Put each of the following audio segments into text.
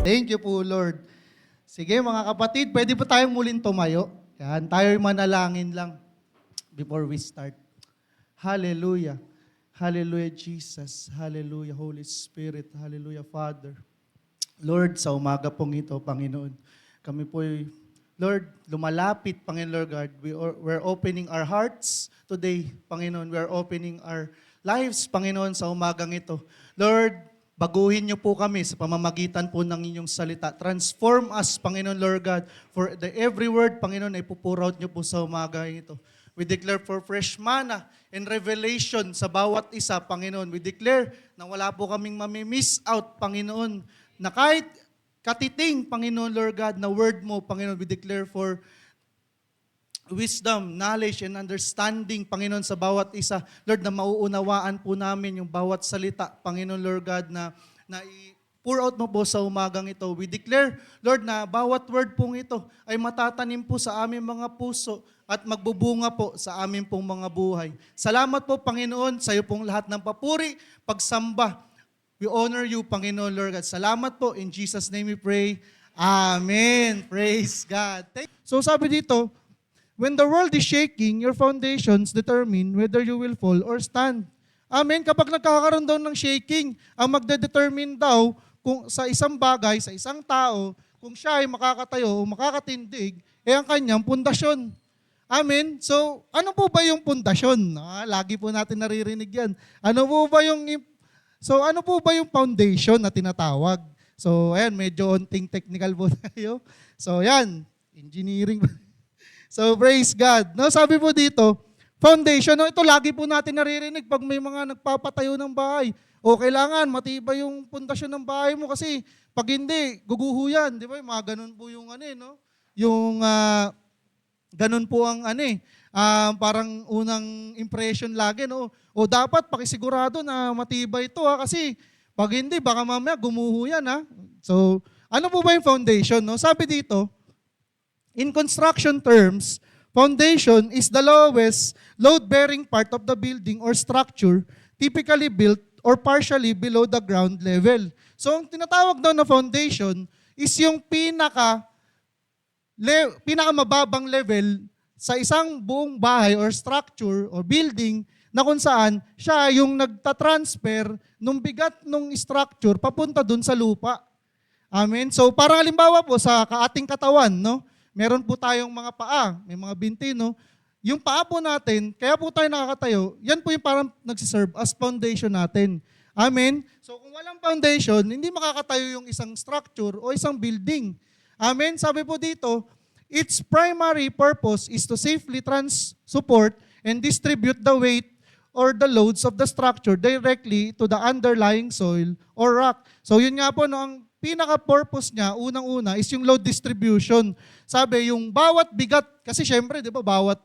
Thank you po, Lord. Sige mga kapatid, pwede po tayong muling tumayo. Yan, tayo'y manalangin lang before we start. Hallelujah. Hallelujah, Jesus. Hallelujah, Holy Spirit. Hallelujah, Father. Lord, sa umaga pong ito, Panginoon, kami po'y, Lord, lumalapit, Panginoon God. We're opening our hearts today, Panginoon. We're opening our lives, Panginoon, sa umagang ito. Lord, baguhin niyo po kami sa pamamagitan po ng inyong salita. Transform us, Panginoon, Lord God, for the every word, Panginoon, ay pour out niyo po sa umaga ito. We declare for fresh manna and revelation sa bawat isa, Panginoon. We declare na wala po kaming mamimiss out, Panginoon, na kahit katiting, Panginoon, Lord God, na word mo, Panginoon, we declare for wisdom, knowledge, and understanding, Panginoon, sa bawat isa. Lord, na mauunawaan po namin yung bawat salita, Panginoon, Lord God, na pour out mo po sa umagang ito. We declare, Lord, na bawat word pong ito ay matatanim po sa aming mga puso at magbubunga po sa aming pong mga buhay. Salamat po, Panginoon, sa iyo pong lahat ng papuri, pagsamba. We honor you, Panginoon, Lord God. Salamat po. In Jesus' name we pray. Amen. Praise God. So sabi dito, when the world is shaking, your foundations determine whether you will fall or stand. Amen. Kapag nagkakaroon daw ng shaking, ang magdedetermine daw kung sa isang bagay, sa isang tao, kung siya ay makakatayo o makakatindig, ang kanyang pundasyon. Amen. So, ano po ba yung pundasyon? Lagi po natin naririnig yan. Ano po ba yung foundation na tinatawag? So, ayan, medyo onting technical po tayo. So, ayan, engineering. So, praise God. No, sabi po dito, foundation, no, ito lagi po natin naririnig pag may mga nagpapatayo ng bahay. O kailangan matibay yung pundasyon ng bahay mo kasi pag hindi, guguho yan. Di ba? Mga ganun po yung no? Yung ganun po ang parang unang impression lagi, no? O dapat pakisigurado na matibay ito kasi pag hindi, baka mamaya gumuho yan, ha? So, ano po ba yung foundation, no? Sabi dito, in construction terms, foundation is the lowest load-bearing part of the building or structure typically built or partially below the ground level. So, ang tinatawag daw na foundation is yung pinakamababang level sa isang buong bahay or structure or building na kung saan siya yung nagtatransfer ng bigat ng structure papunta dun sa lupa. Amen? So, parang halimbawa po sa ating katawan, no? Meron po tayong mga paa, may mga binti, no? Yung paa po natin, kaya po tayo nakakatayo, yan po yung parang nagsiserve as foundation natin. Amen? So kung walang foundation, hindi makakatayo yung isang structure o isang building. Amen? Sabi po dito, its primary purpose is to safely support and distribute the weight or the loads of the structure directly to the underlying soil or rock. So yun nga po, no, ang pinaka-purpose niya, unang-una, is yung load distribution. Sabi, yung bawat bigat, kasi syempre, di ba, bawat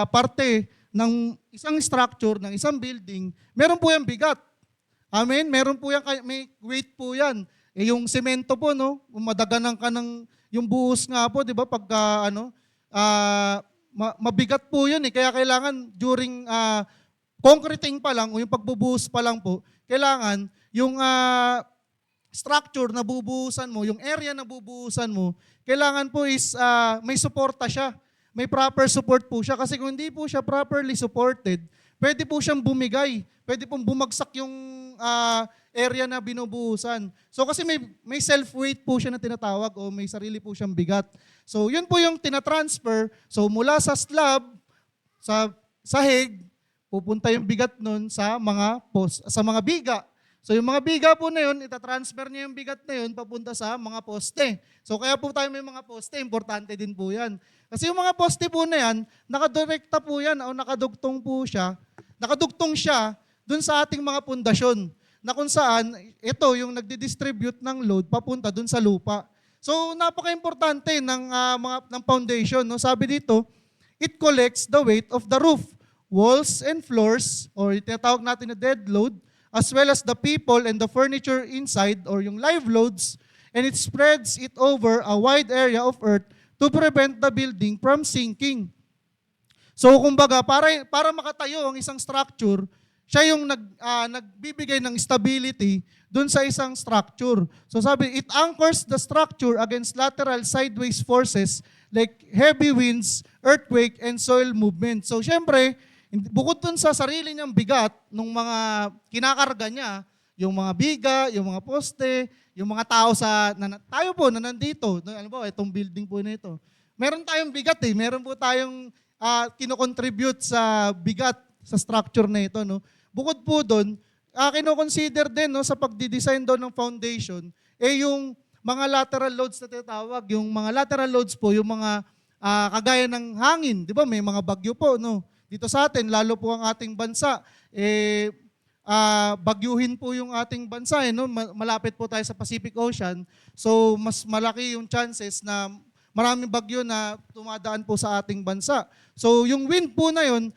parte ng isang structure, ng isang building, meron po yung bigat. Amen? Meron po yan, may weight po yan. Yung semento po, no, madaganan ka ng, yung buhos nga po, di ba, pagka, mabigat po yun, kaya kailangan during concreting pa lang, o yung pagbubuhos pa lang po, kailangan yung structure na bubuhusan mo, yung area na bubuhusan mo, kailangan po is may suporta siya. May proper support po siya. Kasi kung hindi po siya properly supported, pwede po siyang bumigay. Pwede pong bumagsak yung area na binubuhusan. So kasi may self-weight po siya na tinatawag o may sarili po siyang bigat. So yun po yung tinatransfer. So mula sa slab, sa sahig, pupunta yung bigat nun sa mga biga. So yung mga biga po na yun, itatransfer niya yung bigat na yun papunta sa mga poste. So kaya po tayo may mga poste, importante din po yan. Kasi yung mga poste po na yan, nakadirekta po yan o nakadugtong siya dun sa ating mga pundasyon na kung saan ito yung nagdi-distribute ng load papunta dun sa lupa. So napaka-importante ng foundation. No? Sabi dito, it collects the weight of the roof, walls and floors, or tinatawag natin na dead load, as well as the people and the furniture inside or yung live loads, and it spreads it over a wide area of earth to prevent the building from sinking. So kumbaga, para makatayo ang isang structure, siya yung nagbibigay ng stability dun sa isang structure. So sabi, it anchors the structure against lateral sideways forces like heavy winds, earthquake, and soil movement. So syempre, bukod dun sa sarili niyang bigat ng mga kinakarga niya, yung mga biga, yung mga poste, yung mga tao tayo po na nandito, ano ba, itong building po na ito. Meron tayong bigat meron po tayong kinocontribute sa bigat sa structure na ito. No? Bukod po doon, kino-consider din no, sa pagdidesign doon ng foundation, yung mga lateral loads na tinatawag. Yung mga lateral loads po, yung mga kagaya ng hangin. Di ba? May mga bagyo po. No? Dito sa atin, lalo po ang ating bansa, bagyuhin po yung ating bansa. No? Malapit po tayo sa Pacific Ocean. So, mas malaki yung chances na maraming bagyo na tumadaan po sa ating bansa. So, yung wind po na yun,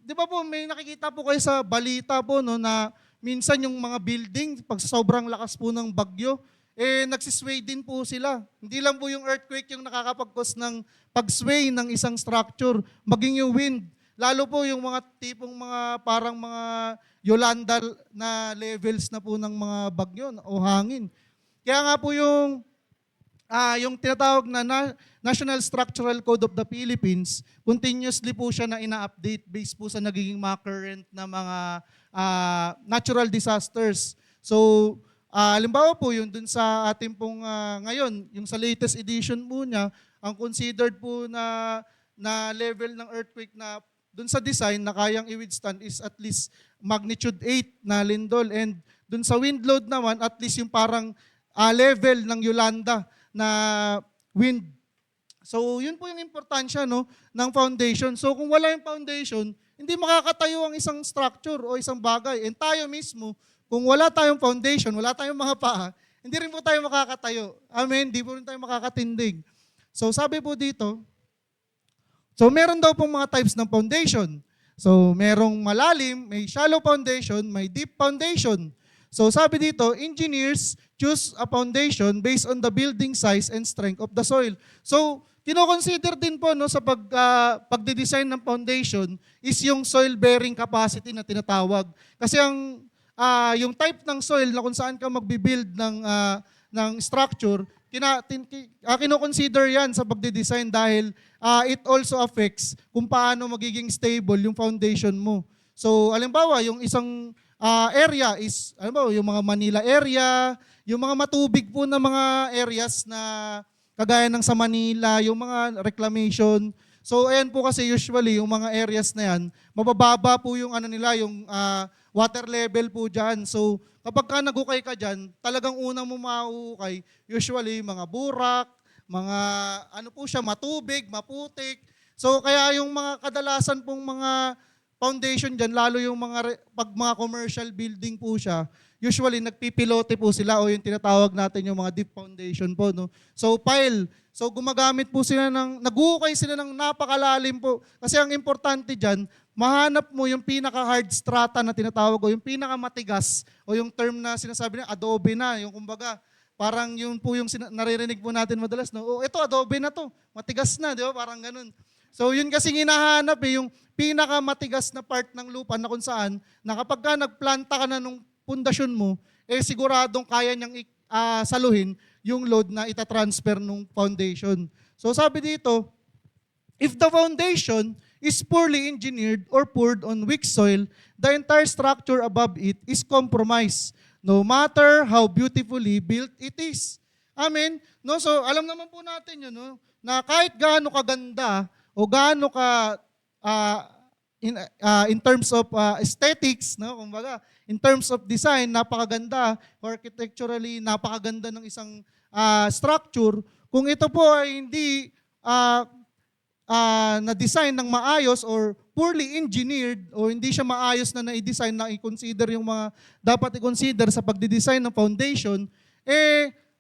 di ba po, may nakikita po kayo sa balita po, no, na minsan yung mga building, pag sobrang lakas po ng bagyo, nagsisway din po sila. Hindi lang po yung earthquake yung nakakapag-cause ng pag-sway ng isang structure, maging yung wind. Lalo po yung mga tipong mga parang mga Yolanda na levels na po ng mga bagyo o hangin. Kaya nga po yung tinatawag na National Structural Code of the Philippines, continuously po siya na ina-update based po sa nagiging mga current na mga natural disasters. So, halimbawa po yung dun sa ating pong ngayon, yung sa latest edition po niya, ang considered po na level ng earthquake na dun sa design na kayang i-withstand is at least magnitude 8 na lindol. And dun sa wind load naman, at least yung parang level ng Yolanda na wind. So, yun po yung importansya no, ng foundation. So, kung wala yung foundation, hindi makakatayo ang isang structure o isang bagay. And tayo mismo, kung wala tayong foundation, wala tayong mga paa, hindi rin po tayo makakatayo. Amen? Hindi po rin tayo makakatindig. So, sabi po dito, so meron daw pong mga types ng foundation. So, merong malalim, may shallow foundation, may deep foundation. So, sabi dito, engineers choose a foundation based on the building size and strength of the soil. So, kino-consider din po no, sa pagde-design ng foundation is yung soil bearing capacity na tinatawag. Kasi yung type ng soil na kung saan ka magbi-build ng structure, kino-consider yan sa pagde-design dahil it also affects kung paano magiging stable yung foundation mo. So, halimbawa, yung isang area is, halimbawa, yung mga Manila area, yung mga matubig po na mga areas na kagaya ng sa Manila, yung mga reclamation. So, ayan po kasi usually, yung mga areas na yan, mabababa po yung yung water level po dyan. So, kapag ka nagukay ka dyan, talagang unang mo mauukay, usually mga burak, mga matubig, maputik. So, kaya yung mga kadalasan pong mga foundation dyan, lalo yung pag mga commercial building po siya, usually nagpipilote po sila o yung tinatawag natin yung mga deep foundation po. No? So pile, so gumagamit po sila nag-uukay sila ng napakalalim po. Kasi ang importante dyan, mahanap mo yung pinaka-hard strata na tinatawag o yung pinaka-matigas o yung term na sinasabi na adobe na, yung kumbaga, parang yun po yung naririnig po natin madalas. No? Ito adobe na to, matigas na, di ba? Parang ganun. So yun kasi hinahanap yung pinakamatigas na part ng lupa na kung saan na kapag ka nagplanta ka na nung pundasyon mo, siguradong kaya niyang saluhin yung load na itatransfer nung foundation. So sabi dito, if the foundation is poorly engineered or poured on weak soil, the entire structure above it is compromised, no matter how beautifully built it is. Amen? No, so alam naman po natin yun, no, na kahit gaano kaganda o gaano ka in terms of aesthetics, no, kumbaga, in terms of design, napakaganda, architecturally, napakaganda ng isang structure. Kung ito po ay hindi na-design ng maayos or poorly engineered o hindi siya maayos na na-design na i-consider yung mga dapat i-consider sa pagdidesign ng foundation,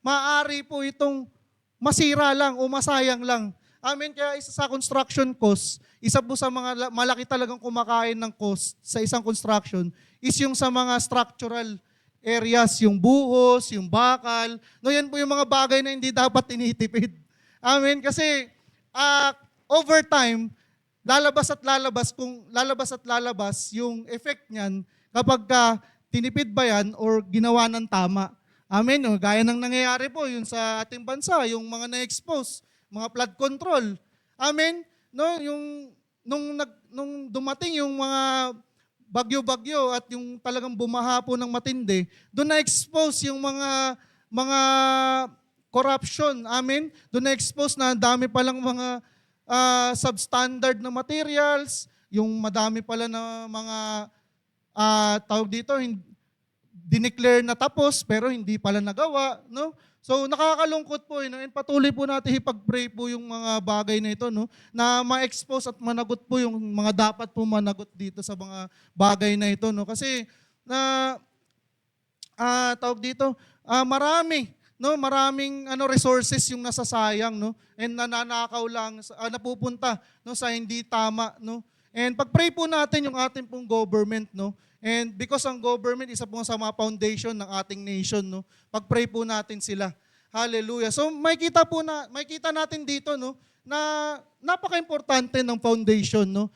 maaari po itong masira lang o masayang lang. Amen. Kaya isa sa construction cost, isa po sa mga malaki talagang kumakain ng cost sa isang construction is yung sa mga structural areas, yung buhos, yung bakal. No, yan po yung mga bagay na hindi dapat tinitipid. Amen. Kasi over time, lalabas at lalabas yung effect niyan kapag tinipid ba yan or ginawa ng tama. Amen. O, gaya ng nangyayari po yun sa ating bansa, yung mga na-expose, mga flood control. Amen. No, nung dumating yung mga bagyo-bagyo at yung talagang bumaha po ng matindi, doon na-expose yung mga corruption. Amen. Doon na-expose na dami palang mga substandard na materials, yung madami pala na mga tawag dito, dineclare na tapos pero hindi pala nagawa, no? So nakakalungkot po yun, and patuloy po natin ipag-pray po yung mga bagay na ito, no? Na ma-expose at managot po yung mga dapat po managot dito sa mga bagay na ito, no? Kasi tawag dito, maraming resources yung nasasayang, no? And nananakaw lang, napupunta no sa hindi tama, no? And pag-pray po natin yung ating pong government, no? And because ang government, isa po sa mga foundation ng ating nation, no? Pag-pray po natin sila. Hallelujah. So makita natin dito, no, na napaka-importante ng foundation, no?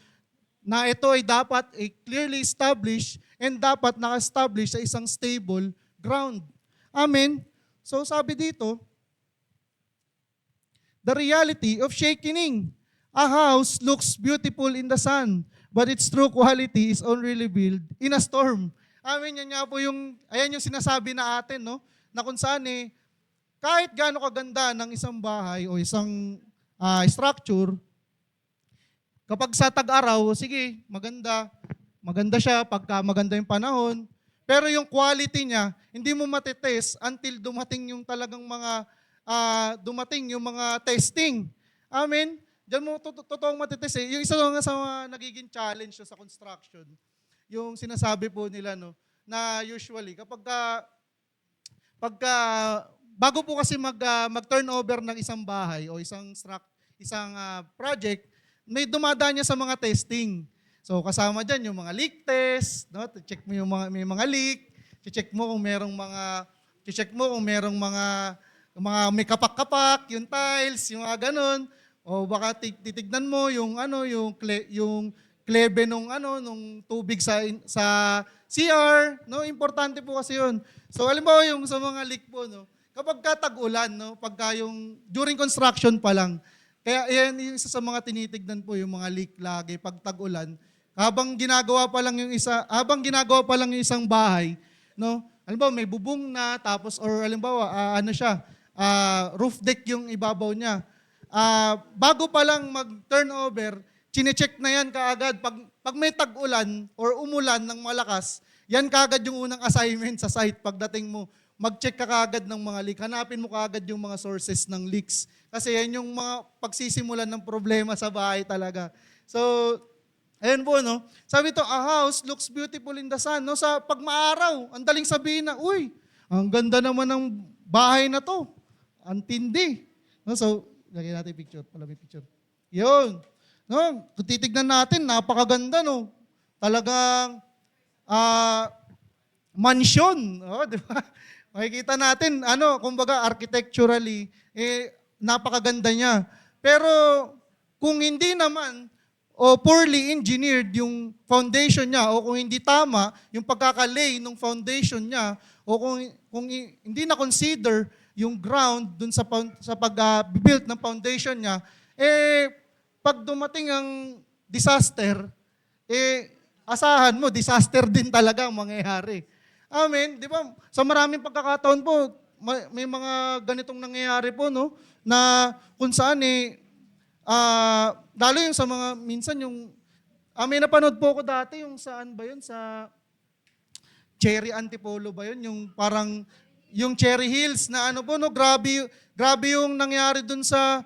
Na ito ay dapat clearly established and dapat naka-establish sa isang stable ground. Amen. So sabi dito, the reality of shaking. A house looks beautiful in the sun, but its true quality is only revealed in a storm. Amen, yan nga po ayan yung sinasabi na atin, no? Na kung saan kahit gaano kaganda ng isang bahay o isang structure, kapag sa tag-araw, sige, maganda siya pagka maganda yung panahon, pero yung quality niya, hindi mo matitest until dumating yung talagang dumating yung mga testing. Amen? Diyan mo totoong matitest Yung isa nga sa mga nagiging challenge sa construction, yung sinasabi po nila, no, na usually pagka bago po kasi mag-turnover ng isang bahay o isang project, may dumadaan niya sa mga testing. So kasama diyan yung mga leak test, no? Check mo yung may mga leak, check mo kung merong mga may kapak-kapak, yung tiles, yung mga ganun. O baka titignan mo yung klebe nung tubig sa CR, no? Importante po kasi 'yun. So halimbawa yung sa mga leak po, no, kapag tag-ulan, no, pagka yung during construction pa lang, kaya yan yung isa sa mga tinitignan po yung mga leak lagi pag tag-ulan. Habang ginagawa pa lang yung isang bahay, no? Halimbawa may bubong na tapos or halimbawa roof deck yung ibabaw niya. Bago pa lang mag-turnover, chine-check na yan kaagad. Pag may tag-ulan or umulan ng malakas, yan kaagad yung unang assignment sa site pagdating mo. Mag-check ka kaagad ng mga leak. Hanapin mo kaagad yung mga sources ng leaks. Kasi yan yung mga pagsisimulan ng problema sa bahay talaga. So, ayun po, no? Sabi ito, a house looks beautiful in the sun. No? Sa pagmaaraw, ang daling sabihin na, uy, ang ganda naman ng bahay na to. Ang tindi. No? So, lagyan natin picture. May picture. Yun. No? Kung titignan natin, napakaganda, no? Talagang mansion. Oh, di ba? Makikita natin, kumbaga architecturally, napakaganda niya. Pero kung hindi naman, o poorly engineered yung foundation niya, o kung hindi tama yung pagkakalay ng foundation niya, o kung hindi na consider yung ground dun sa pag-build ng foundation niya, pag dumating ang disaster, asahan mo, disaster din talaga ang mangyayari. Amen. Di ba? Sa maraming pagkakataon po, may mga ganitong nangyayari po, no? Na kung saan lalo yung sa mga, minsan yung, may napanood po ako dati, yung saan ba yun? Sa Cherry Antipolo ba yun? Yung parang, yung Cherry Hills na no? Grabe yung nangyari dun sa,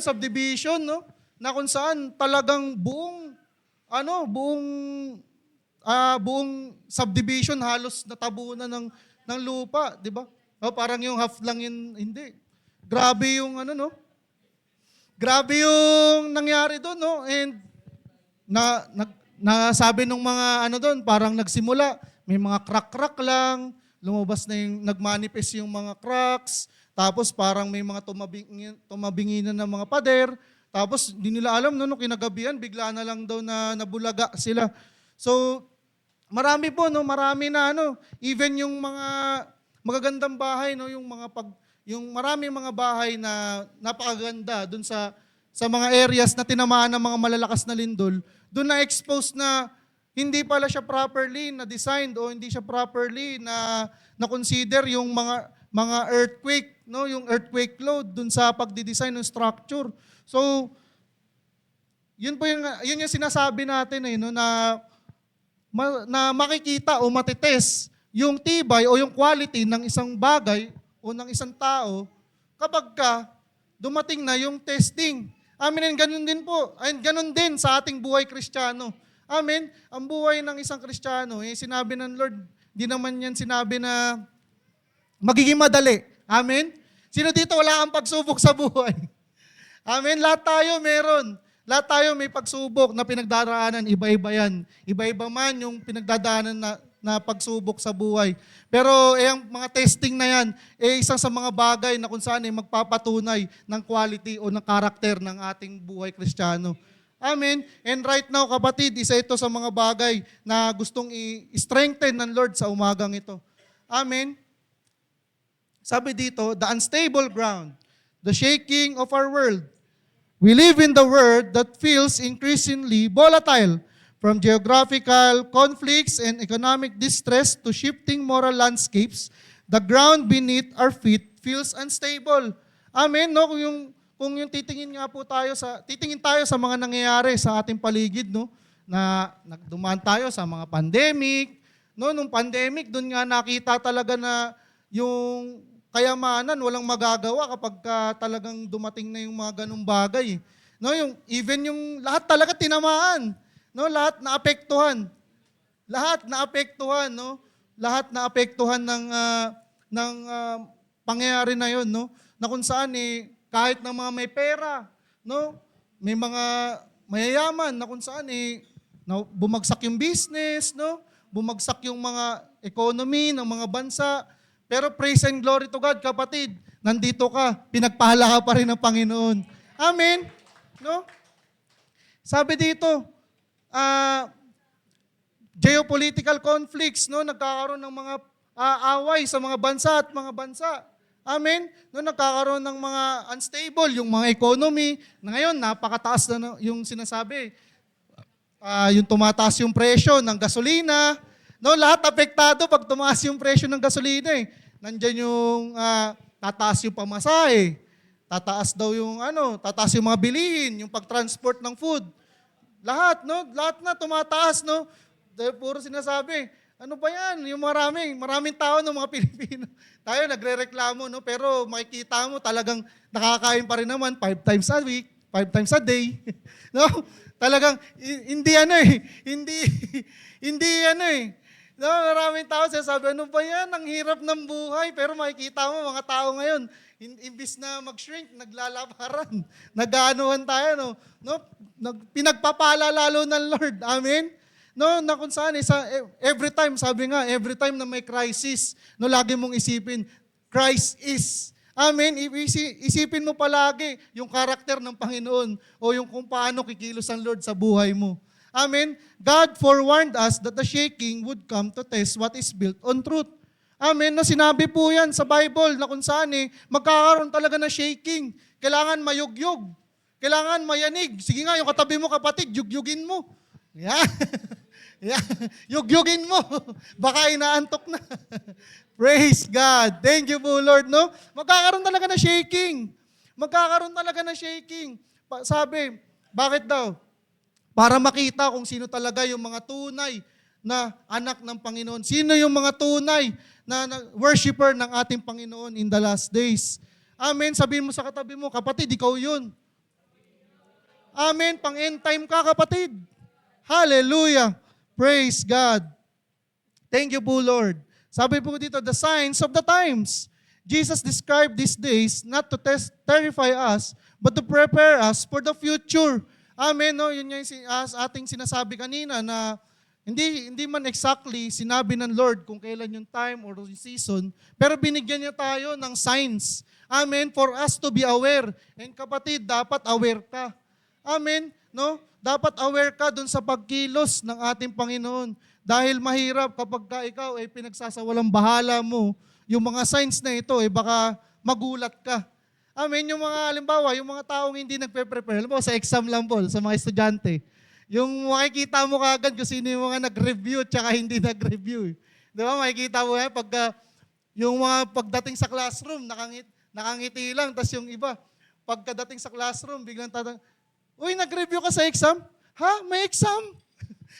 subdivision, no? Na kung saan talagang buong subdivision halos natabunan ng lupa, di ba? Parang yung half lang yun, hindi. Grabe yung no? Grabe yung nangyari doon, no? And sabi nung mga doon, parang nagsimula, may mga crack-crack lang, lumabas na nagmanifest yung mga cracks, tapos parang may mga tumabinginan ng mga pader, Tapos hindi nila alam, no, kinagabihan, bigla na lang daw na nabulaga sila. So, marami po, no, marami na, even yung mga magagandang bahay, no, yung marami mga bahay na napakaganda dun sa mga areas na tinamaan ng mga malalakas na lindol, doon na-expose na hindi pala siya properly na designed o hindi siya properly na consider yung mga earthquake, no, yung earthquake load dun sa pagdi-design ng structure. So, yun yung sinasabi natin no, na makikita o matitest yung tibay o yung quality ng isang bagay o ng isang tao kapag dumating na yung testing. Amen. And ganun din po. And ganun din sa ating buhay Kristiyano. Amen. Ang buhay ng isang Kristiyano, sinabi ng Lord, di naman yan sinabi na magiging madali. Amen. Sino dito wala kang pagsubok sa buhay? Amen. Lahat tayo meron. Lahat tayo may pagsubok na pinagdaraanan. Iba-iba yan. Iba-iba man yung pinagdadaanan na pagsubok sa buhay. Pero ang mga testing na yan, isang sa mga bagay na kung saan magpapatunay ng quality o ng karakter ng ating buhay Kristiyano. Amen. And right now, kapatid, isa ito sa mga bagay na gustong i-strengthen ng Lord sa umagang ito. Amen. Sabi dito, the unstable ground, the shaking of our world. We live in the world that feels increasingly volatile, from geographical conflicts and economic distress to shifting moral landscapes. The ground beneath our feet feels unstable. Amen. No, kung yung titingin tayo sa mga nangyayari sa ating paligid, no, na nagdumaan tayo sa mga pandemic, no, nung pandemic doon nga nakita talaga na yung kayamanan, walang magagawa kapag talagang dumating na yung mga ganung bagay. No, even yung lahat talaga tinamaan. No, lahat naapektuhan. Lahat naapektuhan, no? Lahat naapektuhan ng pangyayari na 'yon, no? Na kung saan kahit ng mga may pera, no? May mga mayayaman na kung saan bumagsak yung business, no? Bumagsak yung mga economy ng mga bansa. Pero praise and glory to God, kapatid. Nandito ka, pinagpahala ka pa rin ng Panginoon. Amen. No? Sabi dito, geopolitical conflicts, no, nagkakaroon ng mga away sa mga bansa at mga bansa. Amen. No, nagkakaroon ng mga unstable, yung mga economy. Na ngayon, napakataas na yung sinasabi. Yung tumataas yung presyo ng gasolina. No, lahat apektado pag tumaas yung presyo ng gasolina. Nandiyan yung tataas yung pamasahe. Tataas yung mga bilihin, yung pag-transport ng food. Lahat, no? Lahat na tumataas, no? Puro sinasabi, ano ba yan? Yung maraming tao ng mga Pilipino. Tayo nagrereklamo, no? Pero makikita mo talagang nakakain pa rin naman 5 times a week, 5 times a day. No? Talagang No, maraming tao sinasabi, ano ba yan? Ang hirap ng buhay. Pero makikita mo, mga tao ngayon, imbis na mag-shrink, naglalabaran. Nag-aanuhan tayo, no? Pinagpapala lalo ng Lord. Amen? No, na kung saan, every time, sabi nga, every time na may crisis, no, lagi mong isipin, Christ is. Amen? Isipin mo palagi yung karakter ng Panginoon o yung kung paano kikilos ang Lord sa buhay mo. Amen? God forewarned us that the shaking would come to test what is built on truth. Amen? No, sinabi po yan sa Bible na kung saan magkakaroon talaga na shaking. Kailangan mayugyog. Kailangan mayanig. Sige nga, yung katabi mo kapatid, yugyugin mo. Yeah. Yeah. Yugyugin mo. Baka inaantok na. Praise God. Thank you po, Lord. No? Magkakaroon talaga na shaking. Magkakaroon talaga na shaking. Sabi, bakit daw? Para makita kung sino talaga yung mga tunay na anak ng Panginoon. Sino yung mga tunay na worshiper ng ating Panginoon in the last days. Amen. Sabihin mo sa katabi mo, kapatid, ikaw yun. Amen. Pang-end time ka, kapatid. Hallelujah. Praise God. Thank you po, Lord. Sabi po dito, the signs of the times. Jesus described these days not to terrify us, but to prepare us for the future. Amen. No? Yun yung ating sinasabi kanina na hindi man exactly sinabi ng Lord kung kailan yung time or yung season, pero binigyan niya tayo ng signs. Amen. For us to be aware. And kapatid, dapat aware ka. Amen? No? Dapat aware ka dun sa pagkilos ng ating Panginoon. Dahil mahirap kapag ka ikaw ay pinagsasawalang bahala mo, yung mga signs na ito, baka magulat ka. Amen? Yung mga, halimbawa, yung mga taong hindi nagpe-prepare, halimbawa sa exam lang po, sa mga estudyante, yung makikita mo kagad kung sino yung mga nag-review tsaka hindi nag-review. Di ba? Makikita mo pagka yung mga pagdating sa classroom, nakangiti lang, tapos yung iba, pagkadating sa classroom, biglang uy, nag-review ka sa exam? Ha? May exam?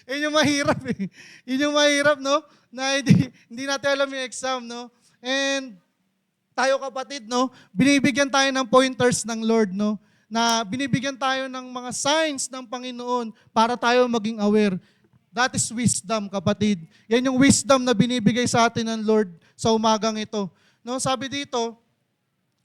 Yun yung mahirap eh. Yun yung mahirap, no? Na hindi natin alam yung exam, no? And tayo kapatid, no? Binibigyan tayo ng pointers ng Lord, no? Na binibigyan tayo ng mga signs ng Panginoon para tayo maging aware. That is wisdom, kapatid. Yan yung wisdom na binibigay sa atin ng Lord sa umagang ito. No, sabi dito,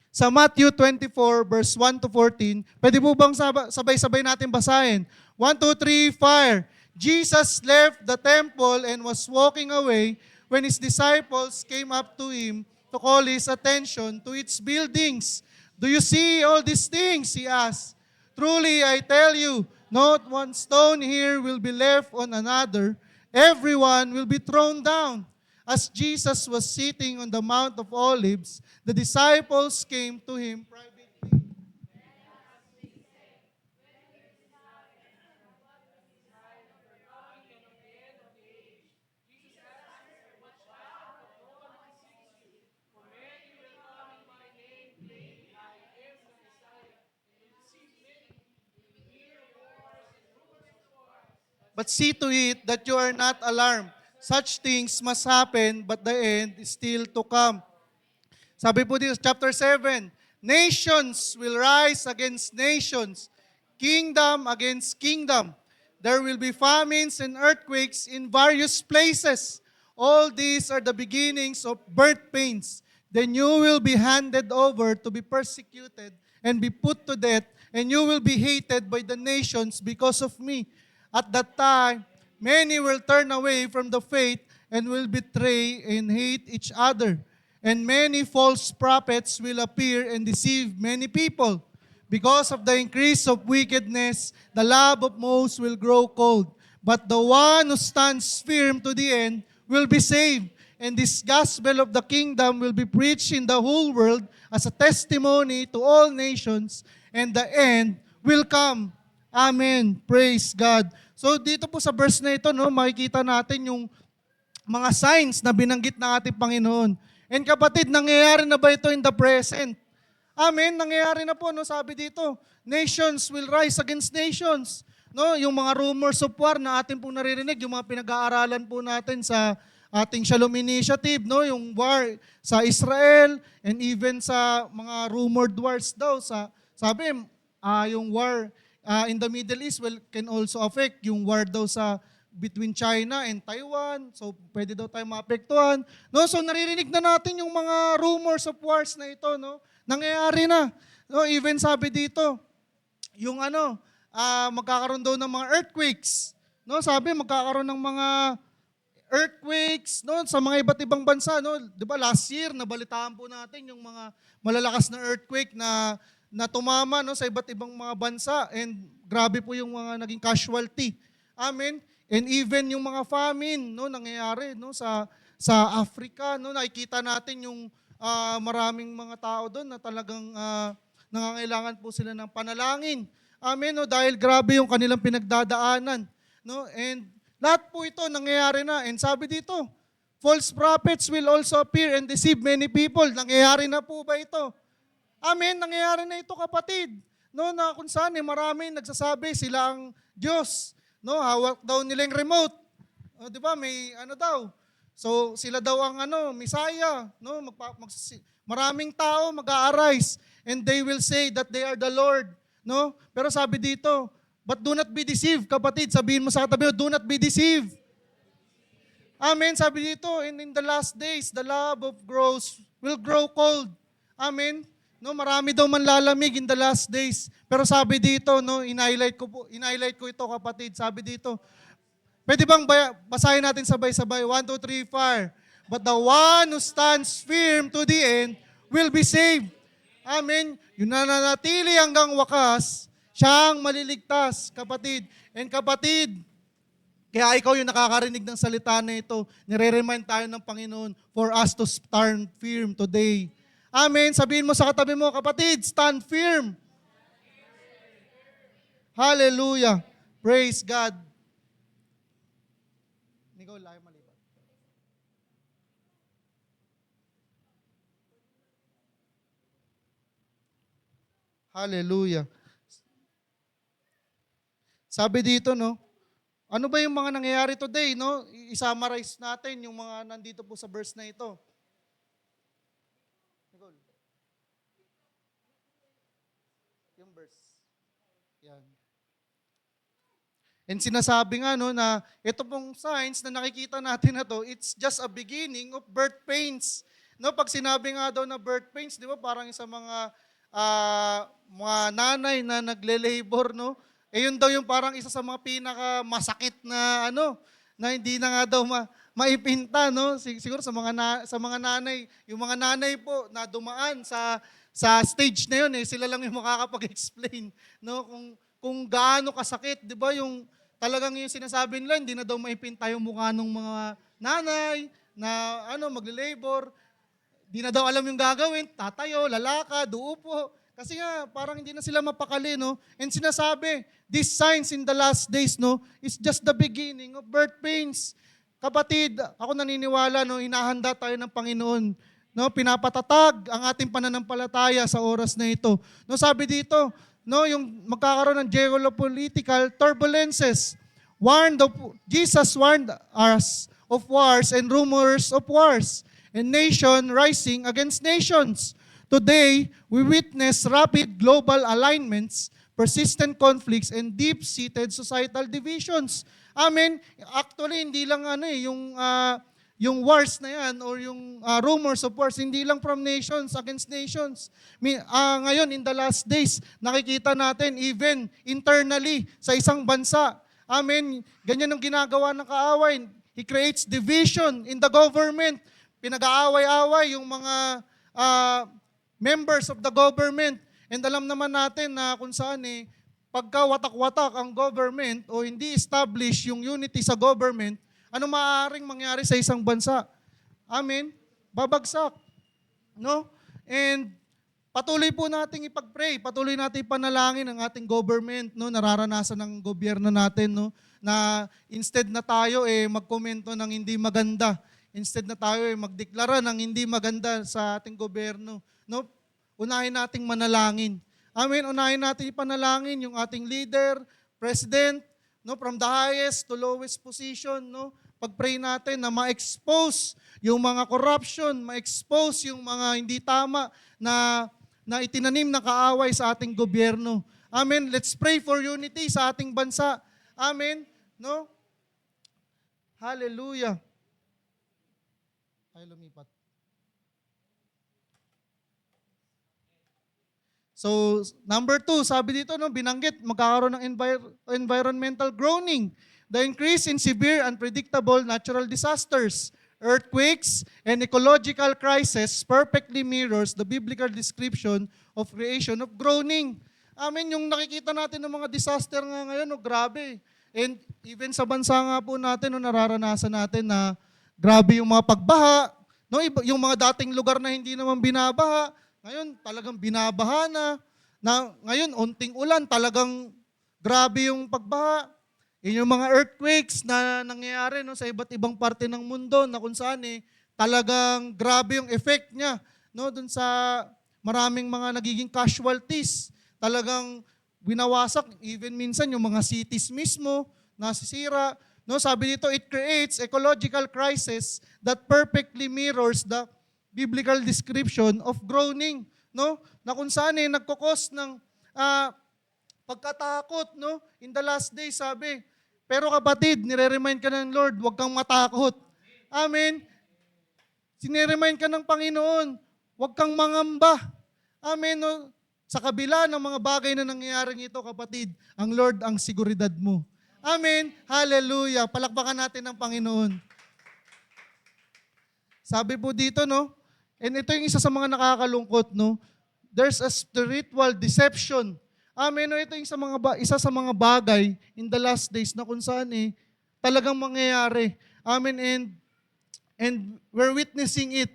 sa Matthew 24, verse 1 to 14, pwede po bang sabay-sabay natin basahin? 1, 2, 3, fire! Jesus left the temple and was walking away when his disciples came up to him to call his attention to its buildings. Do you see all these things? He asked. Truly, I tell you, not one stone here will be left on another. Everyone will be thrown down. As Jesus was sitting on the Mount of Olives, the disciples came to him privately. But see to it that you are not alarmed. Such things must happen, but the end is still to come. Sabi po dito, chapter 7, nations will rise against nations, kingdom against kingdom. There will be famines and earthquakes in various places. All these are the beginnings of birth pains. Then you will be handed over to be persecuted and be put to death, and you will be hated by the nations because of me. At that time, many will turn away from the faith and will betray and hate each other. And many false prophets will appear and deceive many people. Because of the increase of wickedness, the love of most will grow cold. But the one who stands firm to the end will be saved. And this gospel of the kingdom will be preached in the whole world as a testimony to all nations, and the end will come. Amen. Praise God. So dito po sa verse na ito, no, makikita natin yung mga signs na binanggit ng ating Panginoon. And kapatid, nangyayari na ba ito in the present? Amen. Nangyayari na po, no, sabi dito, nations will rise against nations. No, yung mga rumors of war na atin pong naririnig, yung mga pinag-aaralan po natin sa ating Shalom Initiative, no, yung war sa Israel and even sa mga rumored wars daw sa sabi yung war in the Middle East can also affect yung war daw sa between China and Taiwan. So pwede daw tayo maapektuhan. No, so naririnig na natin yung mga rumors of wars na ito, no. Nangyayari na. No, even sabi dito, yung magkakaroon daw ng mga earthquakes. No, sabi magkakaroon ng mga earthquakes, no, sa mga iba't ibang bansa, no. 'Di ba last year nabalitaan po natin yung mga malalakas na earthquake na tumama, no, sa iba't ibang mga bansa, and grabe po yung mga naging casualty. Amen. And even yung mga famine, no, nangyayari, no, sa Africa, no, nakikita natin yung maraming mga tao doon na talagang nangangailangan po sila ng panalangin. Amen, no, dahil grabe yung kanilang pinagdadaanan, no. And lahat po ito nangyayari na. And sabi dito, false prophets will also appear and deceive many people. Nangyayari na po ba ito? Amen, nangyayari na ito, kapatid. No, na kung saan maraming nagsasabi sila ang Diyos. No, hawak daw nila yung remote. 'Di ba? May daw. So sila daw ang Messiah, no? Maraming tao mag-a-arise and they will say that they are the Lord, no? Pero sabi dito, but do not be deceived, kapatid. Sabihin mo sa katabi mo, do not be deceived. Amen, sabi dito, in the last days, the love of grows will grow cold. Amen. No, marami daw manlalamig in the last days. Pero sabi dito, no, in-highlight ko ito, kapatid. Sabi dito, pwede bang basahin natin sabay-sabay? 1, 2, 3, fire. But the one who stands firm to the end will be saved. Amen. Yung nananatili hanggang wakas, Siyang maliligtas, kapatid. And kapatid, kaya ikaw yung nakakarinig ng salita na ito, nire-remind tayo ng Panginoon for us to stand firm today. Amen. Sabihin mo sa katabi mo, kapatid, stand firm. Hallelujah. Praise God. Nicole, layo maliban. Hallelujah. Sabi dito, no? Ano ba yung mga nangyayari today, no? I-summarize natin yung mga nandito po sa verse na ito. Nicole. Yung verse. Yan. And sinasabi nga no, na ito pong signs na nakikita natin na to, it's just a beginning of birth pains. No, pag sinabi nga daw na birth pains, di ba parang sa mga nanay na nagle-labor, no? Eh yun daw yung parang isa sa mga pinakamasakit na na hindi na nga daw maipinta, no? Siguro sa mga nanay, yung mga nanay po na dumaan sa stage na yun, sila lang yung makakapag-explain, no? Kung gaano kasakit, 'di ba? Yung talagang yung sinasabi nila, hindi na daw maipinta yung mukha ng mga nanay na magle-labor. Di na daw alam yung gagawin, tatayo, lalakad, uupo. Kasi nga, parang hindi na sila mapakali, no? And sinasabi, these signs in the last days, no, is just the beginning of birth pains. Kapatid, ako naniniwala, no, hinahanda tayo ng Panginoon. No, pinapatatag ang ating pananampalataya sa oras na ito. No, sabi dito, no, yung magkakaroon ng geopolitical turbulences. Jesus warned us of wars and rumors of wars, and nation rising against nations. Today, we witness rapid global alignments, persistent conflicts, and deep-seated societal divisions. Amen. Actually, hindi lang yung wars na yan or yung rumors of wars, hindi lang from nations against nations. Ngayon, in the last days, nakikita natin even internally sa isang bansa. Amen. Ganyan ang ginagawa ng kaaway. He creates division in the government. Pinag-aaway-away yung mga members of the government. And alam naman natin na kung saan pagka watak-watak ang government o hindi establish yung unity sa government, ano maaaring mangyari sa isang bansa? Amen? Babagsak. No? And patuloy po nating ipag-pray, patuloy nating ipanalangin ang ating government, no, nararanasan ng gobyerno natin, no, na instead na tayo magkomento ng hindi maganda, instead na tayo magdeklara ng hindi maganda sa ating gobyerno, no, unahin nating manalangin. Amen, unahin natin ipanalangin yung ating leader, president, no, from the highest to lowest position, no, pag-pray natin na ma-expose yung mga corruption, ma-expose yung mga hindi tama na itinanim na kaaway sa ating gobyerno. Amen. Let's pray for unity sa ating bansa. Amen. No? Hallelujah. Ay, lumipat. So, number 2, sabi dito, no, binanggit, magkakaroon ng environmental groaning. The increase in severe, unpredictable natural disasters, earthquakes, and ecological crisis perfectly mirrors the biblical description of creation of groaning. Amen, yung nakikita natin ng mga disaster nga ngayon, no, grabe. And even sa bansa nga po natin, no, nararanasan natin na grabe yung mga pagbaha, no, yung mga dating lugar na hindi naman binabaha, ngayon talagang binabaha na ngayon unting ulan, talagang grabe yung pagbaha. Yung mga earthquakes na nangyayari, no, sa iba't ibang parte ng mundo na kung saan talagang grabe yung effect niya, no, dun sa maraming mga nagiging casualties. Talagang winawasak even minsan yung mga cities mismo nasisira. No, sabi dito, it creates ecological crisis that perfectly mirrors the biblical description of groaning, no? Na kung saan nagkukos ng pagkatakot, no? In the last days, sabi. Pero kapatid, nire-remind ka ng Lord, huwag kang matakot. Amen. Siniremind ka ng Panginoon, huwag kang mangamba. Amen. No? Sa kabila ng mga bagay na nangyayaring ito, kapatid, ang Lord ang seguridad mo. Amen. Hallelujah. Palakpakan natin ng Panginoon. Sabi po dito, no? And ito yung isa sa mga nakakalungkot, no? There's a spiritual deception. Amen. No, ito yung isa sa mga bagay in the last days na kung saan talagang mangyayari. Amen. And we're witnessing it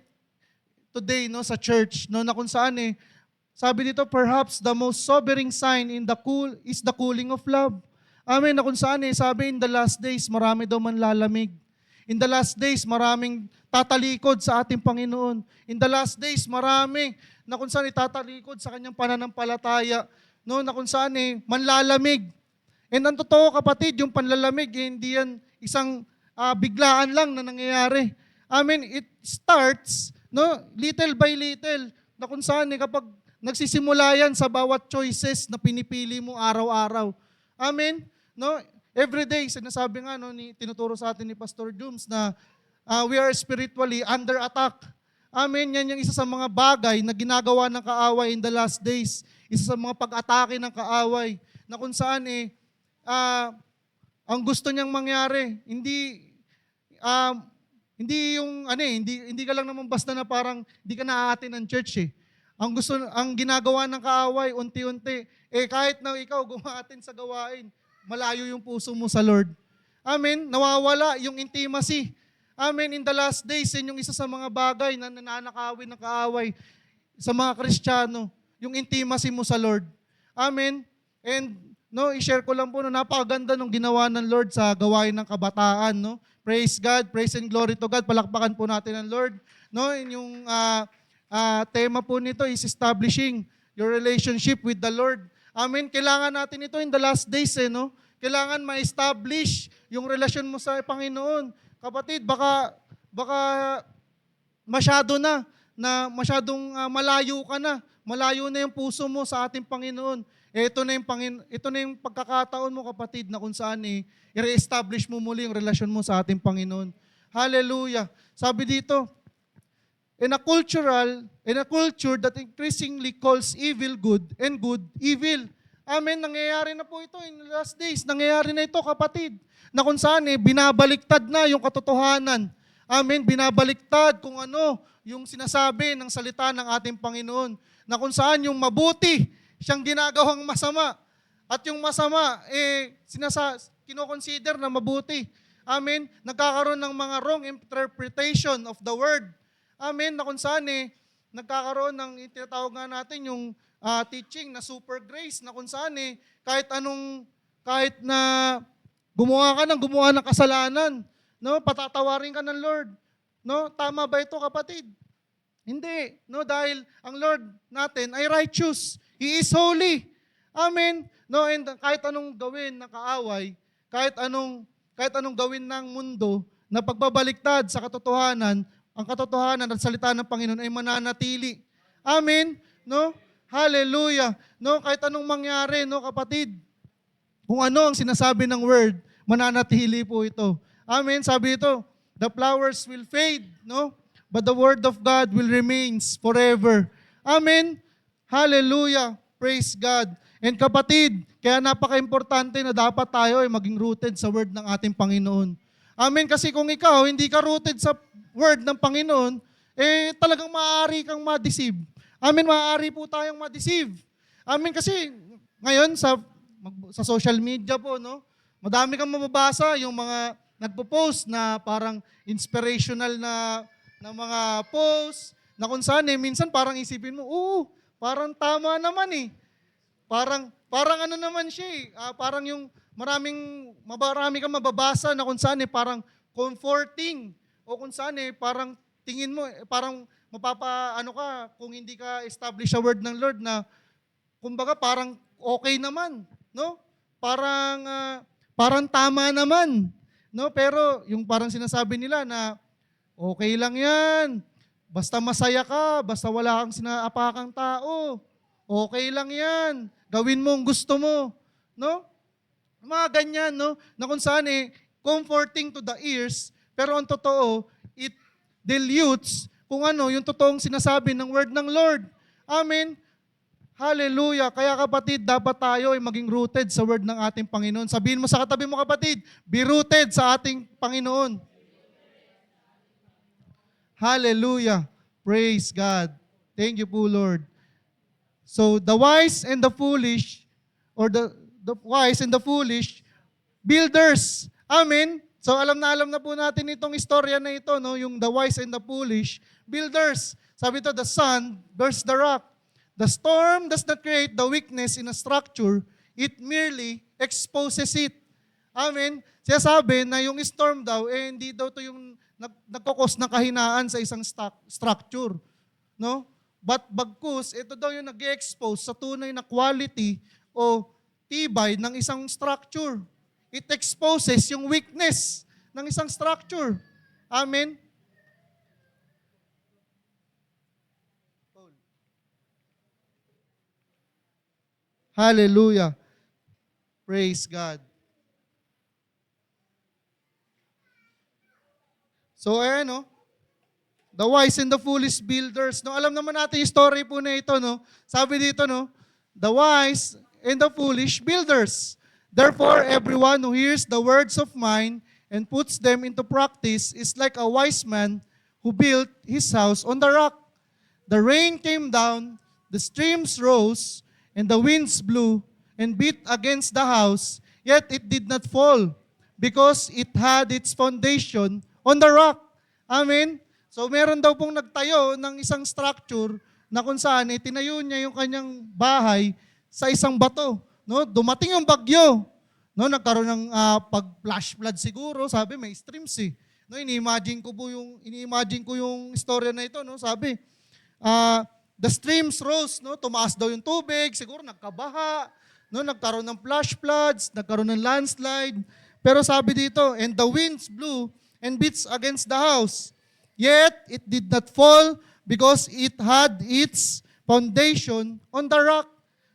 today, no, sa church, no, na kung saan sabi dito, perhaps the most sobering sign is the cooling of love. Amen. Na kung saan sabi in the last days, marami daw manlalamig. In the last days, maraming tatalikod sa ating Panginoon. In the last days, marami na kung saan tatalikod sa kanyang pananampalataya. No, na kung saan manlalamig. And ang totoo, kapatid, yung panlalamig, hindi yan isang biglaan lang na nangyayari. Amen. It starts, no, little by little, na kung saan kapag nagsisimula yan sa bawat choices na pinipili mo araw-araw. Amen. No, every day, sinasabi nga, no, tinuturo sa atin ni Pastor Jooms na we are spiritually under attack. Amen. Yan yung isa sa mga bagay na ginagawa ng kaaway in the last days. Isa sa mga pag-atake ng kaaway na kung saan ang gusto niyang mangyari, hindi ka lang naman basta na parang hindi ka naaatin ng church . Ang ginagawa ng kaaway unti-unti, kahit na ikaw gumaatin sa gawain, malayo yung puso mo sa Lord. Amen. Nawawala yung intimacy. Amen. In the last days, yung isa sa mga bagay na nananakawin ng kaaway sa mga Kristiyano, yung intimacy mo sa Lord. Amen. And no, i-share ko lang po, no, napakaganda nung ginawa ng Lord sa gawain ng kabataan, no. Praise God, praise and glory to God. Palakpakan po natin ang Lord. No, yung tema po nito is establishing your relationship with the Lord. Amen. Kailangan natin ito in the last days, no. Kailangan ma-establish yung relasyon mo sa Panginoon. Kapatid, baka masyadong malayo ka na. Malayo na yung puso mo sa ating Panginoon. Ito na yung pagkakataon mo, kapatid, na kung saan i-re-establish mo muli yung relasyon mo sa ating Panginoon. Hallelujah. Sabi dito, in a culture that increasingly calls evil good and good evil. Amen. Nangyayari na po ito in the last days. Nangyayari na ito, kapatid, na kung saan binabaliktad na yung katotohanan. Amen. Binabaliktad kung ano yung sinasabi ng salita ng ating Panginoon. Na kung saan yung mabuti, siyang ginagawang masama. At yung masama, kinoconsider na mabuti. Amen. Nagkakaroon ng mga wrong interpretation of the word. Amen. Na kung saan nagkakaroon ng tinatawag nga natin yung teaching na super grace, na kung saan kahit na gumawa ng kasalanan, no, patatawarin ka ng Lord. No, tama ba ito, kapatid? Hindi. No, dahil ang Lord natin ay righteous. He is holy. Amen. No, and kahit anong gawin ng kaaway, kahit anong gawin ng mundo na pagbabaliktad sa katotohanan, ang katotohanan at salita ng Panginoon ay mananatili. Amen. No? Hallelujah. No, kahit anong mangyari, no, kapatid, kung ano ang sinasabi ng word, mananatili po ito. Amen. Sabi ito, the flowers will fade, no? But the word of God will remains forever. Amen. Hallelujah. Praise God. And kapatid, kaya napaka-importante na dapat tayo ay maging rooted sa word ng ating Panginoon. Amen. Kasi kung ikaw hindi ka rooted sa word ng Panginoon, talagang maaari kang ma-deceive. Amen. Maaari po tayong ma-deceive. Amen. Kasi ngayon sa social media po, no, madami kang mababasa yung mga nagpo-post na parang inspirational na mga post na kung saan minsan parang isipin mo, parang tama naman . Parang ano naman siya parang yung marami kang mababasa na kung saan parang comforting o kung saan parang tingin mo parang mapapaano ka kung hindi ka establish sa word ng Lord na kumbaga parang okay naman, no? Parang tama naman, no? Pero yung parang sinasabi nila na okay lang 'yan. Basta masaya ka, basta wala kang sinaapakang tao. Okay lang 'yan. Gawin mo ang gusto mo, no? Mga ganyan, no? Na kung saan comforting to the ears, pero ang totoo, it dilutes kung ano yung totoong sinasabi ng word ng Lord. Amen. Hallelujah. Kaya kapatid, dapat tayo ay maging rooted sa word ng ating Panginoon. Sabihin mo sa katabi mo, kapatid, be rooted sa ating Panginoon. Hallelujah. Praise God. Thank you po, Lord. So, the wise and the foolish or the wise and the foolish builders. Amen? So alam na po natin itong istorya na ito, no? Yung the wise and the foolish builders. Sabi ito, the sun bursts the rock. The storm does not create the weakness in a structure, it merely exposes it. Amen? Siya sabi na yung storm daw, hindi daw ito yung nagkakos ng kahinaan sa isang structure. No? But bagkus, ito daw yung nag-expose sa tunay na quality o tibay ng isang structure. It exposes yung weakness ng isang structure. Amen? Hallelujah. Praise God. So ayan, no? The wise and the foolish builders. No, alam naman natin yung story po na ito, no? Sabi dito, no? The wise and the foolish builders. Therefore, everyone who hears the words of mine and puts them into practice is like a wise man who built his house on the rock. The rain came down, the streams rose, and the winds blew and beat against the house, yet it did not fall, because it had its foundation on the rock. Amen? So meron daw pong nagtayo ng isang structure na kung saan tinayo niya yung kanyang bahay sa isang bato. No? Dumating yung bagyo. No? Nagkaroon ng pag-flash flood siguro. Sabi, may streams eh. No? Ini-imagine ko yung istorya na ito. No? Sabi, the streams rose, no? Tumaas daw yung tubig, siguro nagkabaha, no? Nagkaroon ng flash floods, nagkaroon ng landslide. Pero sabi dito, and the winds blew and beats against the house. Yet it did not fall because it had its foundation on the rock.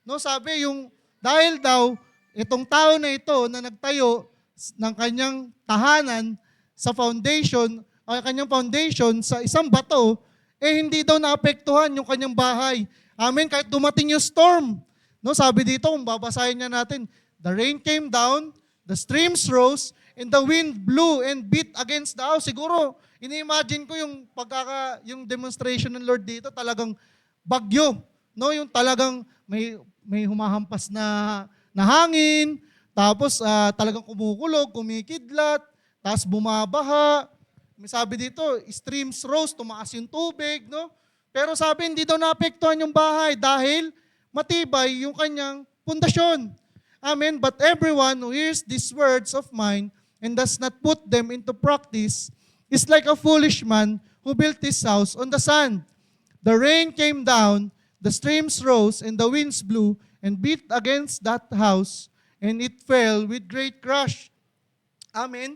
No, sabi yung dahil daw itong tao na ito na nagtayo ng kanyang tahanan sa foundation, ay kanyang foundation sa isang bato, hindi daw naapektuhan yung kanyang bahay. Amen, kahit dumating yung storm. No, sabi dito, kung babasahin niya natin, the rain came down, the streams rose, and the wind blew and beat against the house. Siguro, ini-imagine ko yung demonstration ng Lord dito, talagang bagyo. No, yung talagang may humahampas na hangin, tapos talagang kumukulog, kumikidlat, tapos bumabaha. May sabi dito, streams rose, tumaas yung tubig, no? Pero sabi, hindi daw naapektuhan yung bahay dahil matibay yung kanyang pundasyon. Amen? But everyone who hears these words of mine and does not put them into practice is like a foolish man who built his house on the sand. The rain came down, the streams rose, and the winds blew and beat against that house, and it fell with great crash. Amen?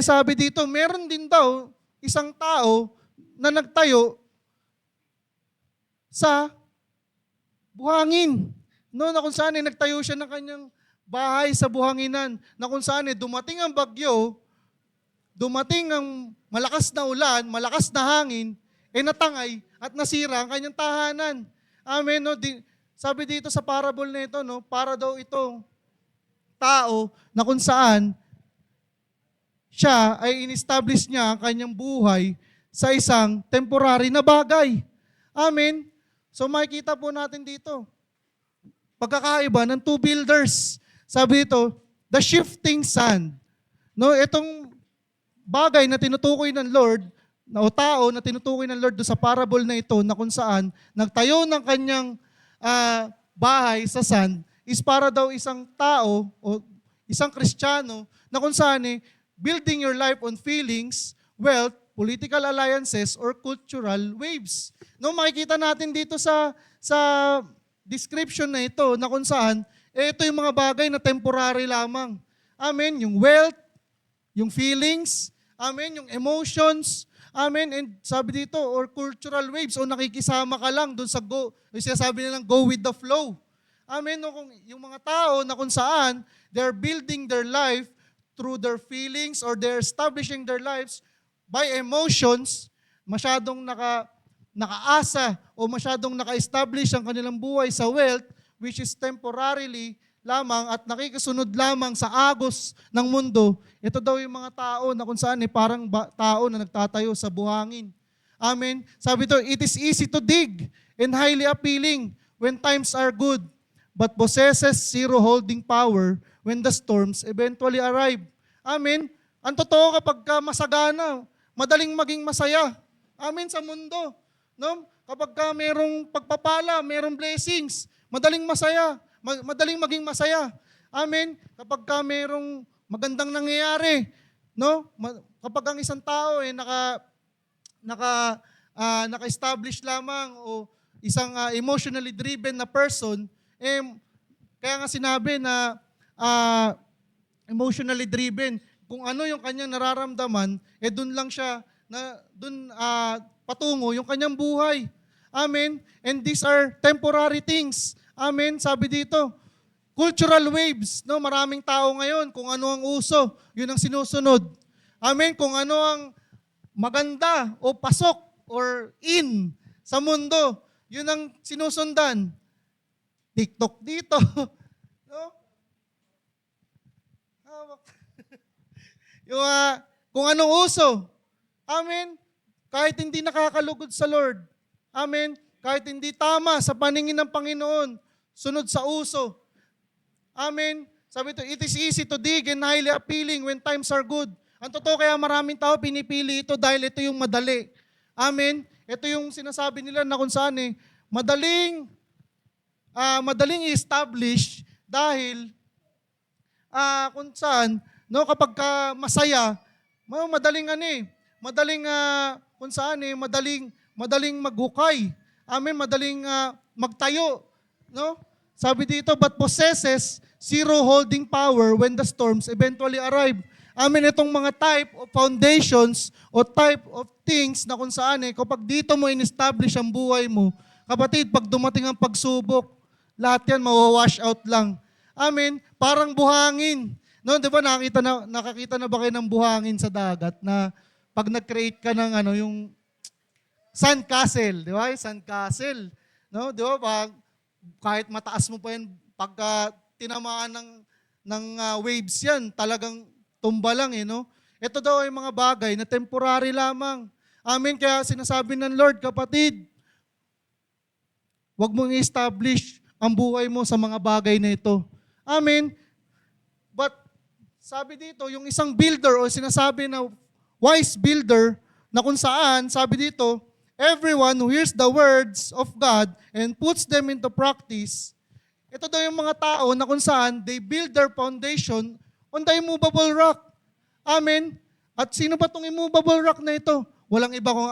Sabi dito, meron din daw isang tao na nagtayo sa buhangin. No, na kung saan nagtayo siya ng kanyang bahay sa buhanginan. Na kung saan dumating ang bagyo, dumating ang malakas na ulan, malakas na hangin, natangay at nasira ang kanyang tahanan. Amen. No? Sabi dito sa parable na ito, no, para daw itong tao na kung saan siya ay in-establish niya ang kanyang buhay sa isang temporary na bagay. Amen? So makikita po natin dito, pagkakaiba ng two builders. Sabi dito, the shifting sand. No, itong bagay na tinutukoy ng Lord, o tao na tinutukoy ng Lord sa parable na ito, na kung saan nagtayo ng kanyang bahay sa sand, is para daw isang tao o isang Kristiyano na kung saan building your life on feelings, wealth, political alliances, or cultural waves. No, makikita natin dito sa description na ito na kung saan, ito yung mga bagay na temporary lamang. Amen? Yung wealth, yung feelings, amen? Yung emotions, amen? And sabi dito, or cultural waves, o nakikisama ka lang dun sa go, yung sinasabi nilang go with the flow. Amen? No, kung yung mga tao na kung saan, they're building their life through their feelings or they're establishing their lives by emotions, masyadong nakaasa o masyadong naka-establish ang kanilang buhay sa wealth, which is temporarily lamang at nakikisunod lamang sa agos ng mundo. Ito daw yung mga tao na kung saan parang tao na nagtatayo sa buhangin. Amen? Sabi ito, it is easy to dig and highly appealing when times are good. but possesses zero holding power when the storms eventually arrive. Amen? Ang totoo kapag masagana, madaling maging masaya. Amen sa mundo. No? Kapag merong pagpapala, merong blessings, madaling masaya, madaling maging masaya. Amen? Kapag merong magandang nangyayari, no? Kapag ang isang tao naka-establish lamang o isang emotionally driven na person, kaya nga sinabi na emotionally driven, kung ano yung kanyang nararamdaman, dun lang siya, patungo yung kanyang buhay. Amen? And these are temporary things. Amen? Sabi dito, cultural waves. No? Maraming tao ngayon, kung ano ang uso, yun ang sinusunod. Amen? Kung ano ang maganda o pasok or in sa mundo, yun ang sinusundan. TikTok dito. No? Yung, kung anong uso. Amen? Kahit hindi nakakalugod sa Lord. Amen? Kahit hindi tama sa paningin ng Panginoon, sunod sa uso. Amen? Sabi ito, it is easy to dig and highly appealing when times are good. Ang totoo kaya maraming tao pinipili ito dahil ito yung madali. Amen? Ito yung sinasabi nila na kung saan madaling i-establish dahil kung saan, no, kapag masaya, madaling maghukay. Amen, madaling magtayo, no? Sabi dito, but possesses zero holding power when the storms eventually arrive. Amen, itong mga type of foundations o type of things na kung saan kapag dito mo in-establish ang buhay mo, kapatid, pag dumating ang pagsubok, lahat yan mawawash out lang. Amen, parang buhangin. No, 'di ba nakakita na ba kayo ng buhangin sa dagat na pag nag-create ka ng yung sandcastle, 'di ba? Sandcastle, no? 'Di ba? Kahit mataas mo pa 'yan, pagka tinamaan ng waves 'yan, talagang tumba lang no? Ito daw ay mga bagay na temporary lamang. Amen, kaya sinasabi ng Lord, kapatid, huwag mong i-establish ang buhay mo sa mga bagay na ito. Amen. But sabi dito, yung isang builder o sinasabi na wise builder na kung saan, sabi dito, everyone who hears the words of God and puts them into practice, ito daw yung mga tao na kung saan they build their foundation on the immovable rock. Amen? At sino ba itong immovable rock na ito? Walang iba kung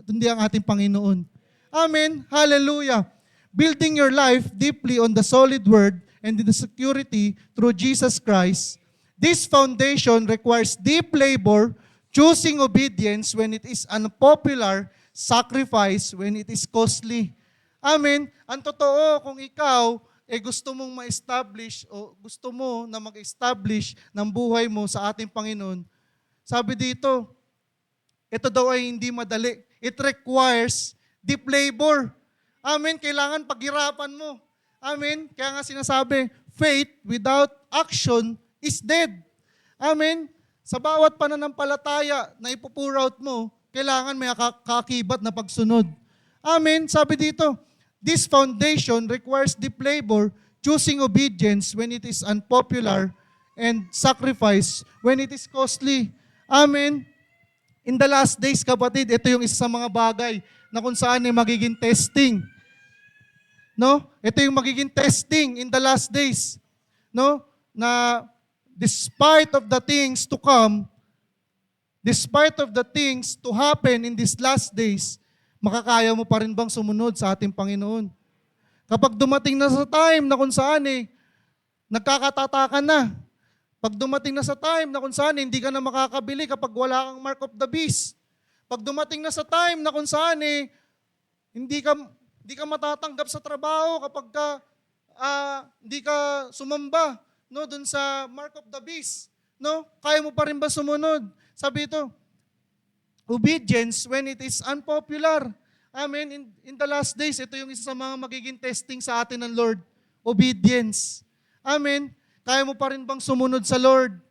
hindi ang ating Panginoon. Amen? Hallelujah. Building your life deeply on the solid word and in the security through Jesus Christ. This foundation requires deep labor, choosing obedience when it is unpopular, sacrifice when it is costly. Amen? Ang totoo, kung ikaw gusto mong ma-establish o gusto mo na mag-establish ng buhay mo sa ating Panginoon, sabi dito, ito daw ay hindi madali. It requires deep labor. Amen? Kailangan paghirapan mo. Amen? Kaya nga sinasabi, faith without action is dead. Amen? Sa bawat pananampalataya na ipo-pour out mo, kailangan may kakibat na pagsunod. Amen? Sabi dito, this foundation requires deep labor, choosing obedience when it is unpopular, and sacrifice when it is costly. Amen? In the last days, kapatid, ito yung isa sa mga bagay na kung saan magiging testing. No? Ito yung magiging testing in the last days. No? Na despite of the things to come, despite of the things to happen in these last days, makakaya mo pa rin bang sumunod sa ating Panginoon? Kapag dumating na sa time na kung saan nagkakatatakan na, pag dumating na sa time na kung saan hindi ka na makakabili kapag wala kang mark of the beast, pag dumating na sa time na kung saan hindi ka matatanggap sa trabaho kapag hindi ka sumamba doon sa mark of the beast, kaya mo pa rin ba sumunod? Sabi ito, obedience when it is unpopular. Amen. In the last days, ito yung isa sa mga magiging testing sa atin ng Lord. Obedience. Amen. Kaya mo pa rin bang sumunod sa Lord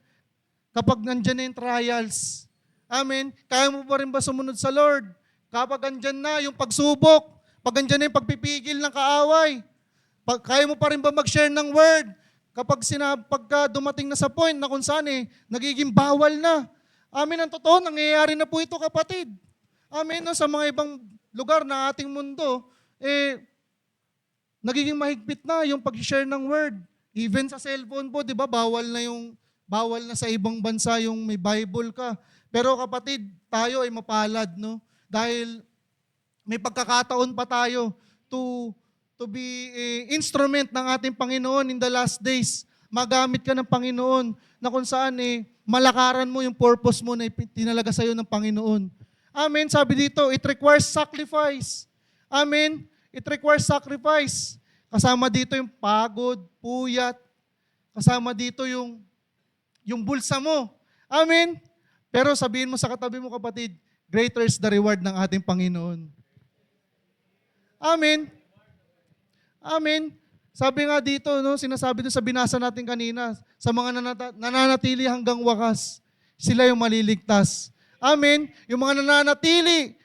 kapag nandyan na yung trials? Amen. Kaya mo pa rin ba sumunod sa Lord kapag nandyan na yung pagsubok? Pag nandyan na yung pagpipigil ng kaaway? Kaya mo pa rin ba mag-share ng word? Pagka dumating na sa point na kung saan nagiging bawal na. Amen, ang totoo, nangyayari na po ito, kapatid. Amen, no, sa mga ibang lugar na ating mundo, nagiging mahigpit na yung pag-share ng word. Even sa cellphone po, di ba, bawal na sa ibang bansa yung may Bible ka. Pero kapatid, tayo ay mapalad, no? Dahil may pagkakataon pa tayo to be instrument ng ating Panginoon in the last days. Magamit ka ng Panginoon na kung saan malakaran mo yung purpose mo na tinalaga sa'yo ng Panginoon. Amen. Sabi dito, it requires sacrifice. Amen. It requires sacrifice. Kasama dito yung pagod, puyat. Kasama dito yung bulsa mo. Amen. Pero sabihin mo sa katabi mo, kapatid, greater is the reward ng ating Panginoon. Amen. Amen. Sabi nga dito, no, sinasabi doon sa binasa natin kanina, sa mga nananatili hanggang wakas, sila yung maliligtas. Amen. Yung mga nananatili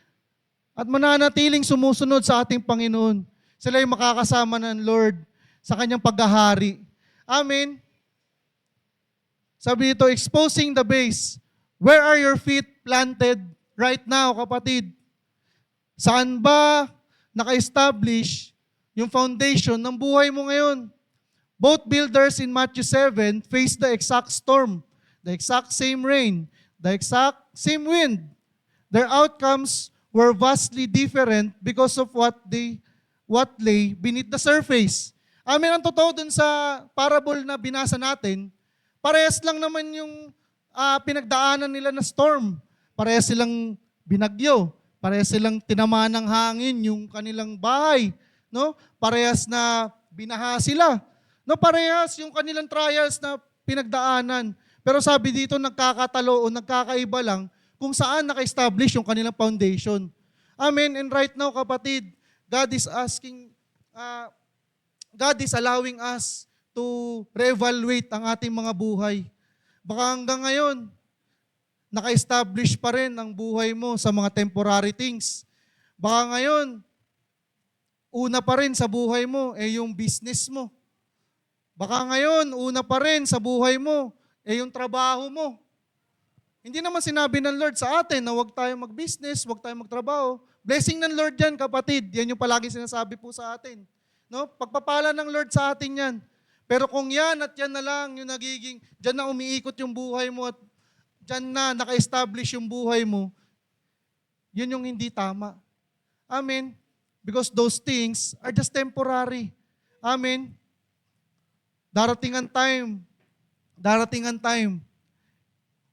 at mananatiling sumusunod sa ating Panginoon, sila yung makakasama ng Lord sa kanyang paghahari. Amen. Sabi dito, exposing the base. Where are your feet planted right now, kapatid? Saan ba naka-establish yung foundation ng buhay mo ngayon? Both builders in Matthew 7 faced the exact storm, the exact same rain, the exact same wind. Their outcomes were vastly different because of what lay beneath the surface. Amen, ang totoo dun sa parable na binasa natin, parehas lang naman yung pinagdaanan nila na storm. Parehas silang binagyo. Parehas silang tinamaan ng hangin yung kanilang bahay. No? Parehas na binaha sila. No, parehas yung kanilang trials na pinagdaanan. Pero sabi dito, nagkakatalo o nagkakaiba lang kung saan naka-establish yung kanilang foundation. Amen. And right now, kapatid, God is allowing us to reevaluate ang ating mga buhay. Baka hanggang ngayon, naka-establish pa rin ang buhay mo sa mga temporary things. Baka ngayon, una pa rin sa buhay mo yung business mo. Baka ngayon, una pa rin sa buhay mo yung trabaho mo. Hindi naman sinabi ng Lord sa atin na huwag tayong mag-business, huwag tayong magtrabaho. Blessing ng Lord yan, kapatid. Yan yung palagi sinasabi po sa atin. No? Pagpapala ng Lord sa atin yan. Pero kung yan at yan na lang yung nagiging, dyan na umiikot yung buhay mo at dyan na naka-establish yung buhay mo, yun yung hindi tama. Amen. Because those things are just temporary. Amen. Darating ang time,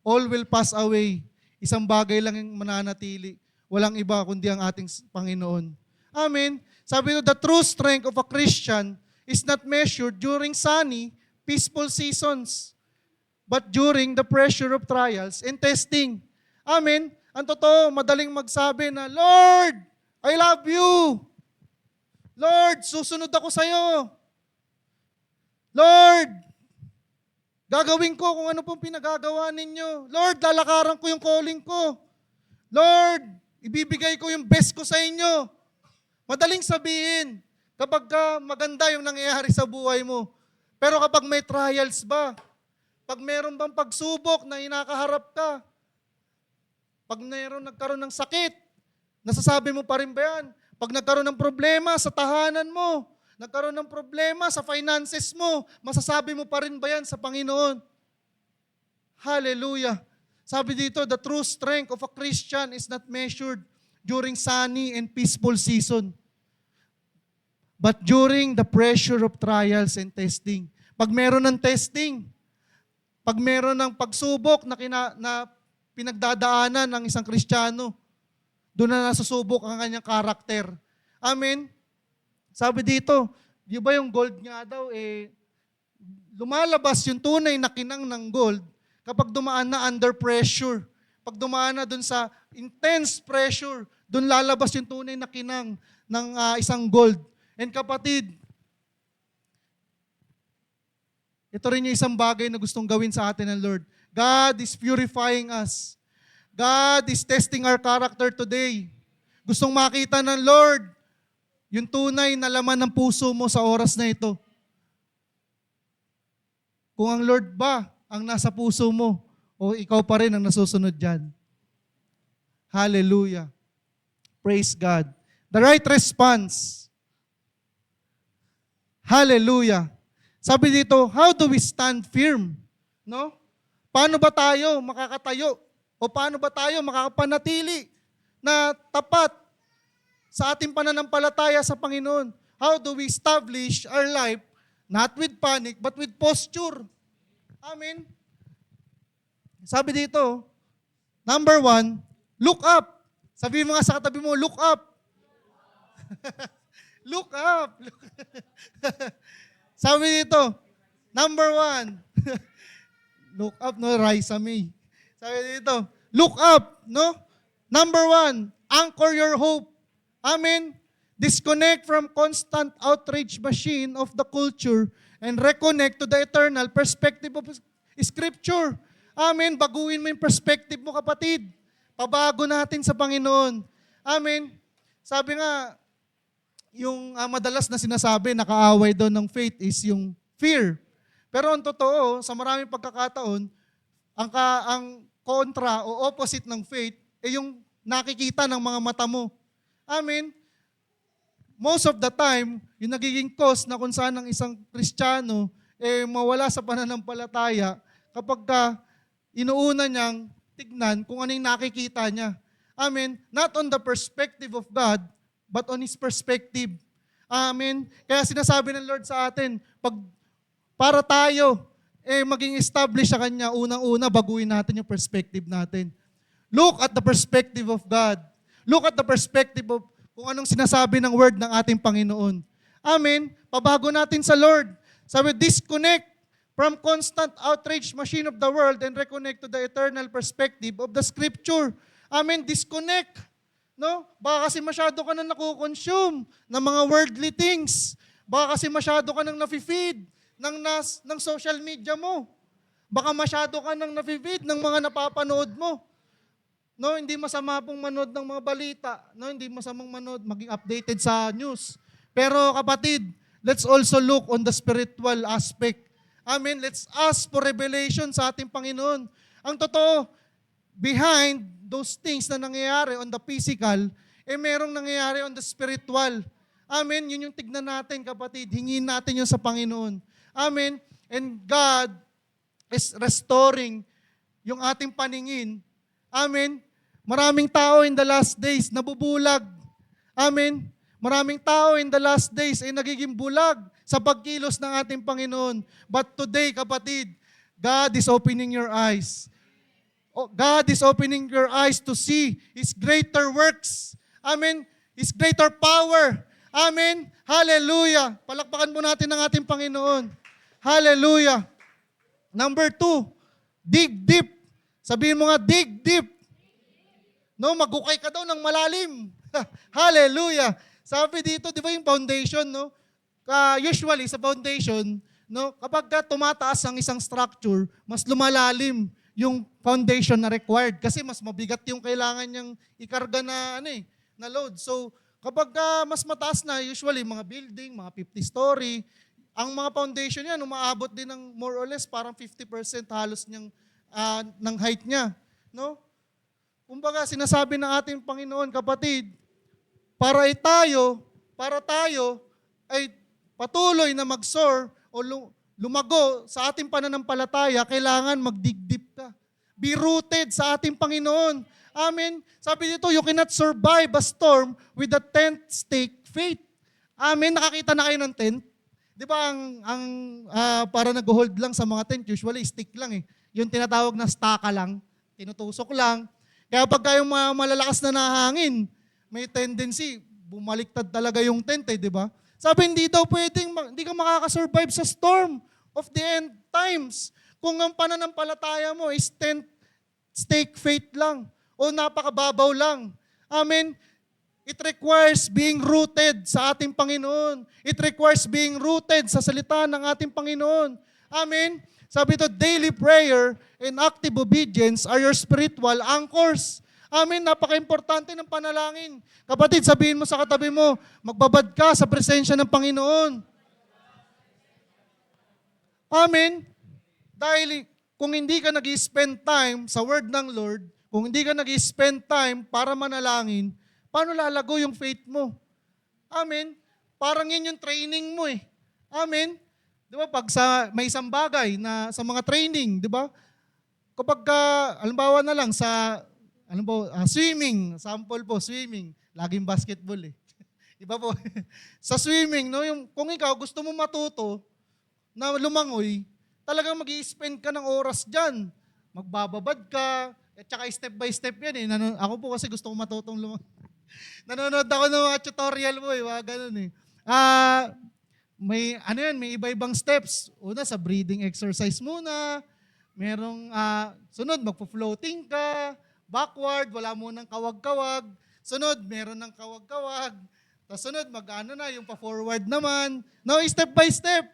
all will pass away. Isang bagay lang yung mananatili. Walang iba kundi ang ating Panginoon. Amen. Sabi nyo, the true strength of a Christian is not measured during sunny, peaceful seasons, but during the pressure of trials and testing. Amen. Ang totoo, madaling magsabi na, Lord, I love you. Lord, susunod ako sa'yo. Lord, gagawin ko kung ano pong pinagagawa ninyo. Lord, lalakaran ko yung calling ko. Lord, ibibigay ko yung best ko sa inyo. Madaling sabihin kapag maganda yung nangyayari sa buhay mo. Pero kapag may trials ba, pag meron bang pagsubok na inakaharap ka, pag nagkaroon ng sakit, nasasabi mo pa rin ba yan? Pag nagkaroon ng problema sa tahanan mo, nagkaroon ng problema sa finances mo, masasabi mo pa rin ba yan sa Panginoon? Hallelujah. Sabi dito, the true strength of a Christian is not measured during sunny and peaceful season, but during the pressure of trials and testing. Pag meron ng testing, pag meron ng pagsubok na pinagdadaanan ng isang Kristiyano, doon na nasusubok ang kanyang karakter. Amen? Sabi dito, di ba yung gold nga daw, lumalabas yung tunay na kinang ng gold kapag dumaan na under pressure. Pag dumaan na doon sa intense pressure, doon lalabas yung tunay na kinang ng isang gold. And kapatid, ito rin yung isang bagay na gustong gawin sa atin ng Lord. God is purifying us. God is testing our character today. Gustong makita ng Lord yung tunay na laman ng puso mo sa oras na ito. Kung ang Lord ba ang nasa puso mo, o ikaw pa rin ang nasusunod dyan. Hallelujah. Praise God. The right response. Hallelujah. Sabi dito, how do we stand firm? No? Paano ba tayo makakatayo? O paano ba tayo makakapanatili na tapat sa ating pananampalataya sa Panginoon? How do we establish our life not with panic but with posture? Amen. Sabi dito, number 1, look up. Sabi mo nga sa katabi mo, look up. Look up. Sabi dito, number 1, look up, no, Raisa May. Sabi dito, look up, no? Number 1, anchor your hope. Amen. Disconnect from constant outrage machine of the culture and reconnect to the eternal perspective of Scripture. Amen. Baguhin mo yung perspective mo, kapatid. Pabago natin sa Panginoon. Amen. Sabi nga, yung madalas na sinasabi, nakaaway doon ng faith is yung fear. Pero ang totoo, sa maraming pagkakataon, ang kontra o opposite ng faith ay yung nakikita ng mga mata mo. Amen. Most of the time, yung nagiging cause na kung saan ang isang Kristiyano mawala sa pananampalataya kapag inuuna niyang tignan kung ano yung nakikita niya. Amen. Not on the perspective of God, but on His perspective. Amen. Kaya sinasabi ng Lord sa atin, para tayo maging established sa Kanya, unang-una, baguhin natin yung perspective natin. Look at the perspective of God. Look at the perspective of kung anong sinasabi ng word ng ating Panginoon. Amen. Pabago natin sa Lord. Sabi, disconnect from constant outrage machine of the world and reconnect to the eternal perspective of the Scripture. Amen. Disconnect. No? Baka kasi masyado ka nang nakukonsume ng mga worldly things. Baka kasi masyado ka nang nafe-feed ng social media mo. Baka masyado ka nang nafe-feed ng mga napapanood mo. No, hindi masama pong manood ng mga balita. No, hindi masamang manood, maging updated sa news. Pero kapatid, let's also look on the spiritual aspect. Amen. Let's ask for revelation sa ating Panginoon. Ang totoo, behind those things na nangyayari on the physical, merong nangyayari on the spiritual. Amen. Yun yung tignan natin, kapatid. Hingin natin yun sa Panginoon. Amen. And God is restoring yung ating paningin. Amen. Maraming tao in the last days nabubulag. Amen. Maraming tao in the last days ay nagiging bulag sa pagkilos ng ating Panginoon. But today, kapatid, God is opening your eyes. God is opening your eyes to see His greater works. Amen. His greater power. Amen. Hallelujah. Palakpakan po natin ang ating Panginoon. Hallelujah. Number 2, dig deep. Sabihin mo nga, dig deep. No, magukay ka daw ng malalim. Hallelujah. Sabi dito, di ba yung foundation, no? Usually sa foundation, no, kapag tumataas ang isang structure, mas lumalalim yung foundation na required kasi mas mabigat yung kailangan niyang ikarga na na load. So, kapag mas mataas na, usually mga building, mga 50-story, ang mga foundation niyan umaabot din ng more or less parang 50% halos ng height niya, no? Kumbaga, sinasabi ng ating Panginoon, kapatid, para tayo ay patuloy na mag-soar o lumago sa ating pananampalataya, kailangan magdigdip ka. Be rooted sa ating Panginoon. Amen. Sabi dito, you cannot survive a storm with a tent stake faith. Amen. Nakakita na kayo ng tent? Di ba para nag-hold lang sa mga tent, usually stick lang eh. Yung tinatawag na staka lang, tinutusok lang. Kaya pagka yung mga malalakas na nahangin, may tendency, bumaliktad talaga yung tent di ba? Sabi, hindi ka makakasurvive sa storm of the end times. Kung ang pananampalataya mo is tent stake faith lang, o napakababaw lang. Amen? It requires being rooted sa ating Panginoon. It requires being rooted sa salita ng ating Panginoon. Amen? Sabi ito, daily prayer and active obedience are your spiritual anchors. Amen, napaka-importante ng panalangin. Kapatid, sabihin mo sa katabi mo, magbabad ka sa presensya ng Panginoon. Amen. Dahil kung hindi ka nag-spend time sa word ng Lord, kung hindi ka nag-spend time para manalangin, paano lalago yung faith mo? Amen. Parang yun yung training mo eh. Amen. Di ba? Pag may isang bagay na sa mga training, di ba? Kapag, halimbawa na lang sa, swimming, sample po, swimming. Laging basketball eh. Iba po. Sa swimming, no, yung, kung ikaw gusto mo matuto na lumangoy, talagang mag-i-spend ka ng oras dyan. Magbababad ka, at saka step by step yan eh. Ako po kasi gusto ko matutong lumangoy. Nanonood ako ng mga tutorial mo eh, mga ganun eh. May iba-ibang steps. Una, sa breathing exercise muna. Merong, sunod, magpo-floating ka. Backward, wala munang kawag-kawag. Sunod, meron ng kawag-kawag. Tapos sunod, yung pa-forward naman. No, step by step.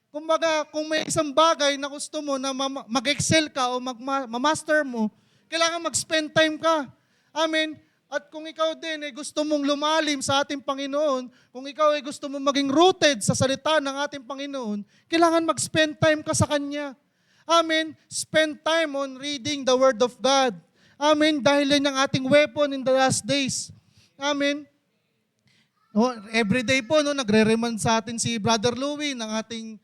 Kumbaga, kung may isang bagay na gusto mo na mag-excel ka o ma-master mo, kailangan mag-spend time ka. Amen. At kung ikaw din ay gusto mong lumalim sa ating Panginoon, kung ikaw ay gusto mong maging rooted sa salita ng ating Panginoon, kailangan mag-spend time ka sa Kanya. Amen. Spend time on reading the Word of God. Amen. Dahil yan ang ating weapon in the last days. Amen. Every day po, nagre-remind sa atin si Brother Louie ng ating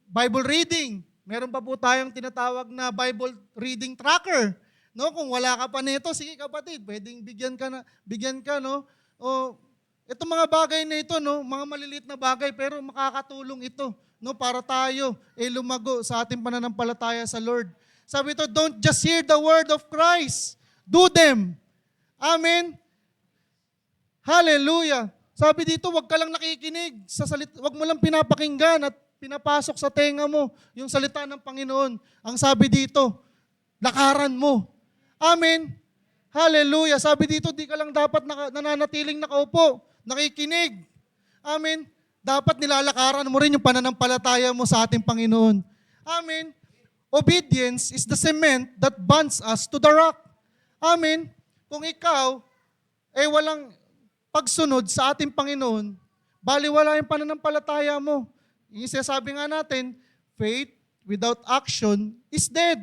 Bible reading. Meron pa po tayong tinatawag na Bible reading tracker. No, kung wala ka pa nito, sige kapatid, pwedeng bigyan ka, no? Itong mga bagay na ito, no, mga maliliit na bagay, pero makakatulong ito, no, para tayo lumago sa ating pananampalataya sa Lord. Sabi ito, don't just hear the word of Christ, do them. Amen. Hallelujah. Sabi dito, wag ka lang nakikinig sa salita, wag mo lang pinapakinggan at pinapasok sa tenga mo yung salita ng Panginoon. Ang sabi dito, lakaran mo. Amen. Hallelujah. Sabi dito, di ka lang dapat nananatiling nakaupo, nakikinig. Amen. Dapat nilalakaran mo rin yung pananampalataya mo sa ating Panginoon. Amen. Obedience is the cement that bonds us to the rock. Amen. Kung ikaw walang pagsunod sa ating Panginoon, baliwala yung pananampalataya mo. Yung sinasabi nga natin, faith without action is dead.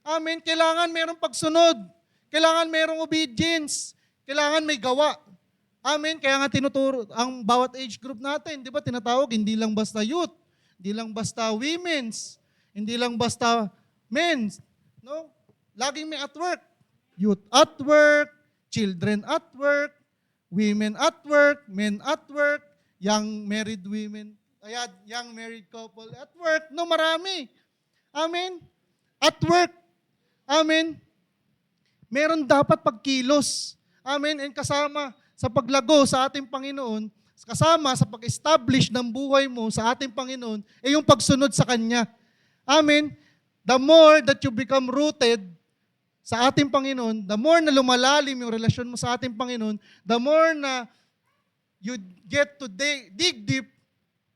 Amen. Kailangan mayroong pagsunod. Kailangan mayroong obedience. Kailangan may gawa. Amen. Kaya nga tinuturo ang bawat age group natin, di ba tinatawag, hindi lang basta youth, hindi lang basta women's, hindi lang basta men's. No? Laging may at work. Youth at work, children at work, women at work, men at work, young married women, young married couple at work. No, marami. Amen. At work. Amen. Meron dapat pagkilos. Amen. And kasama sa paglago sa ating Panginoon, kasama sa pag-establish ng buhay mo sa ating Panginoon, yung pagsunod sa Kanya. Amen. The more that you become rooted sa ating Panginoon, the more na lumalalim yung relasyon mo sa ating Panginoon, the more na you get to dig deep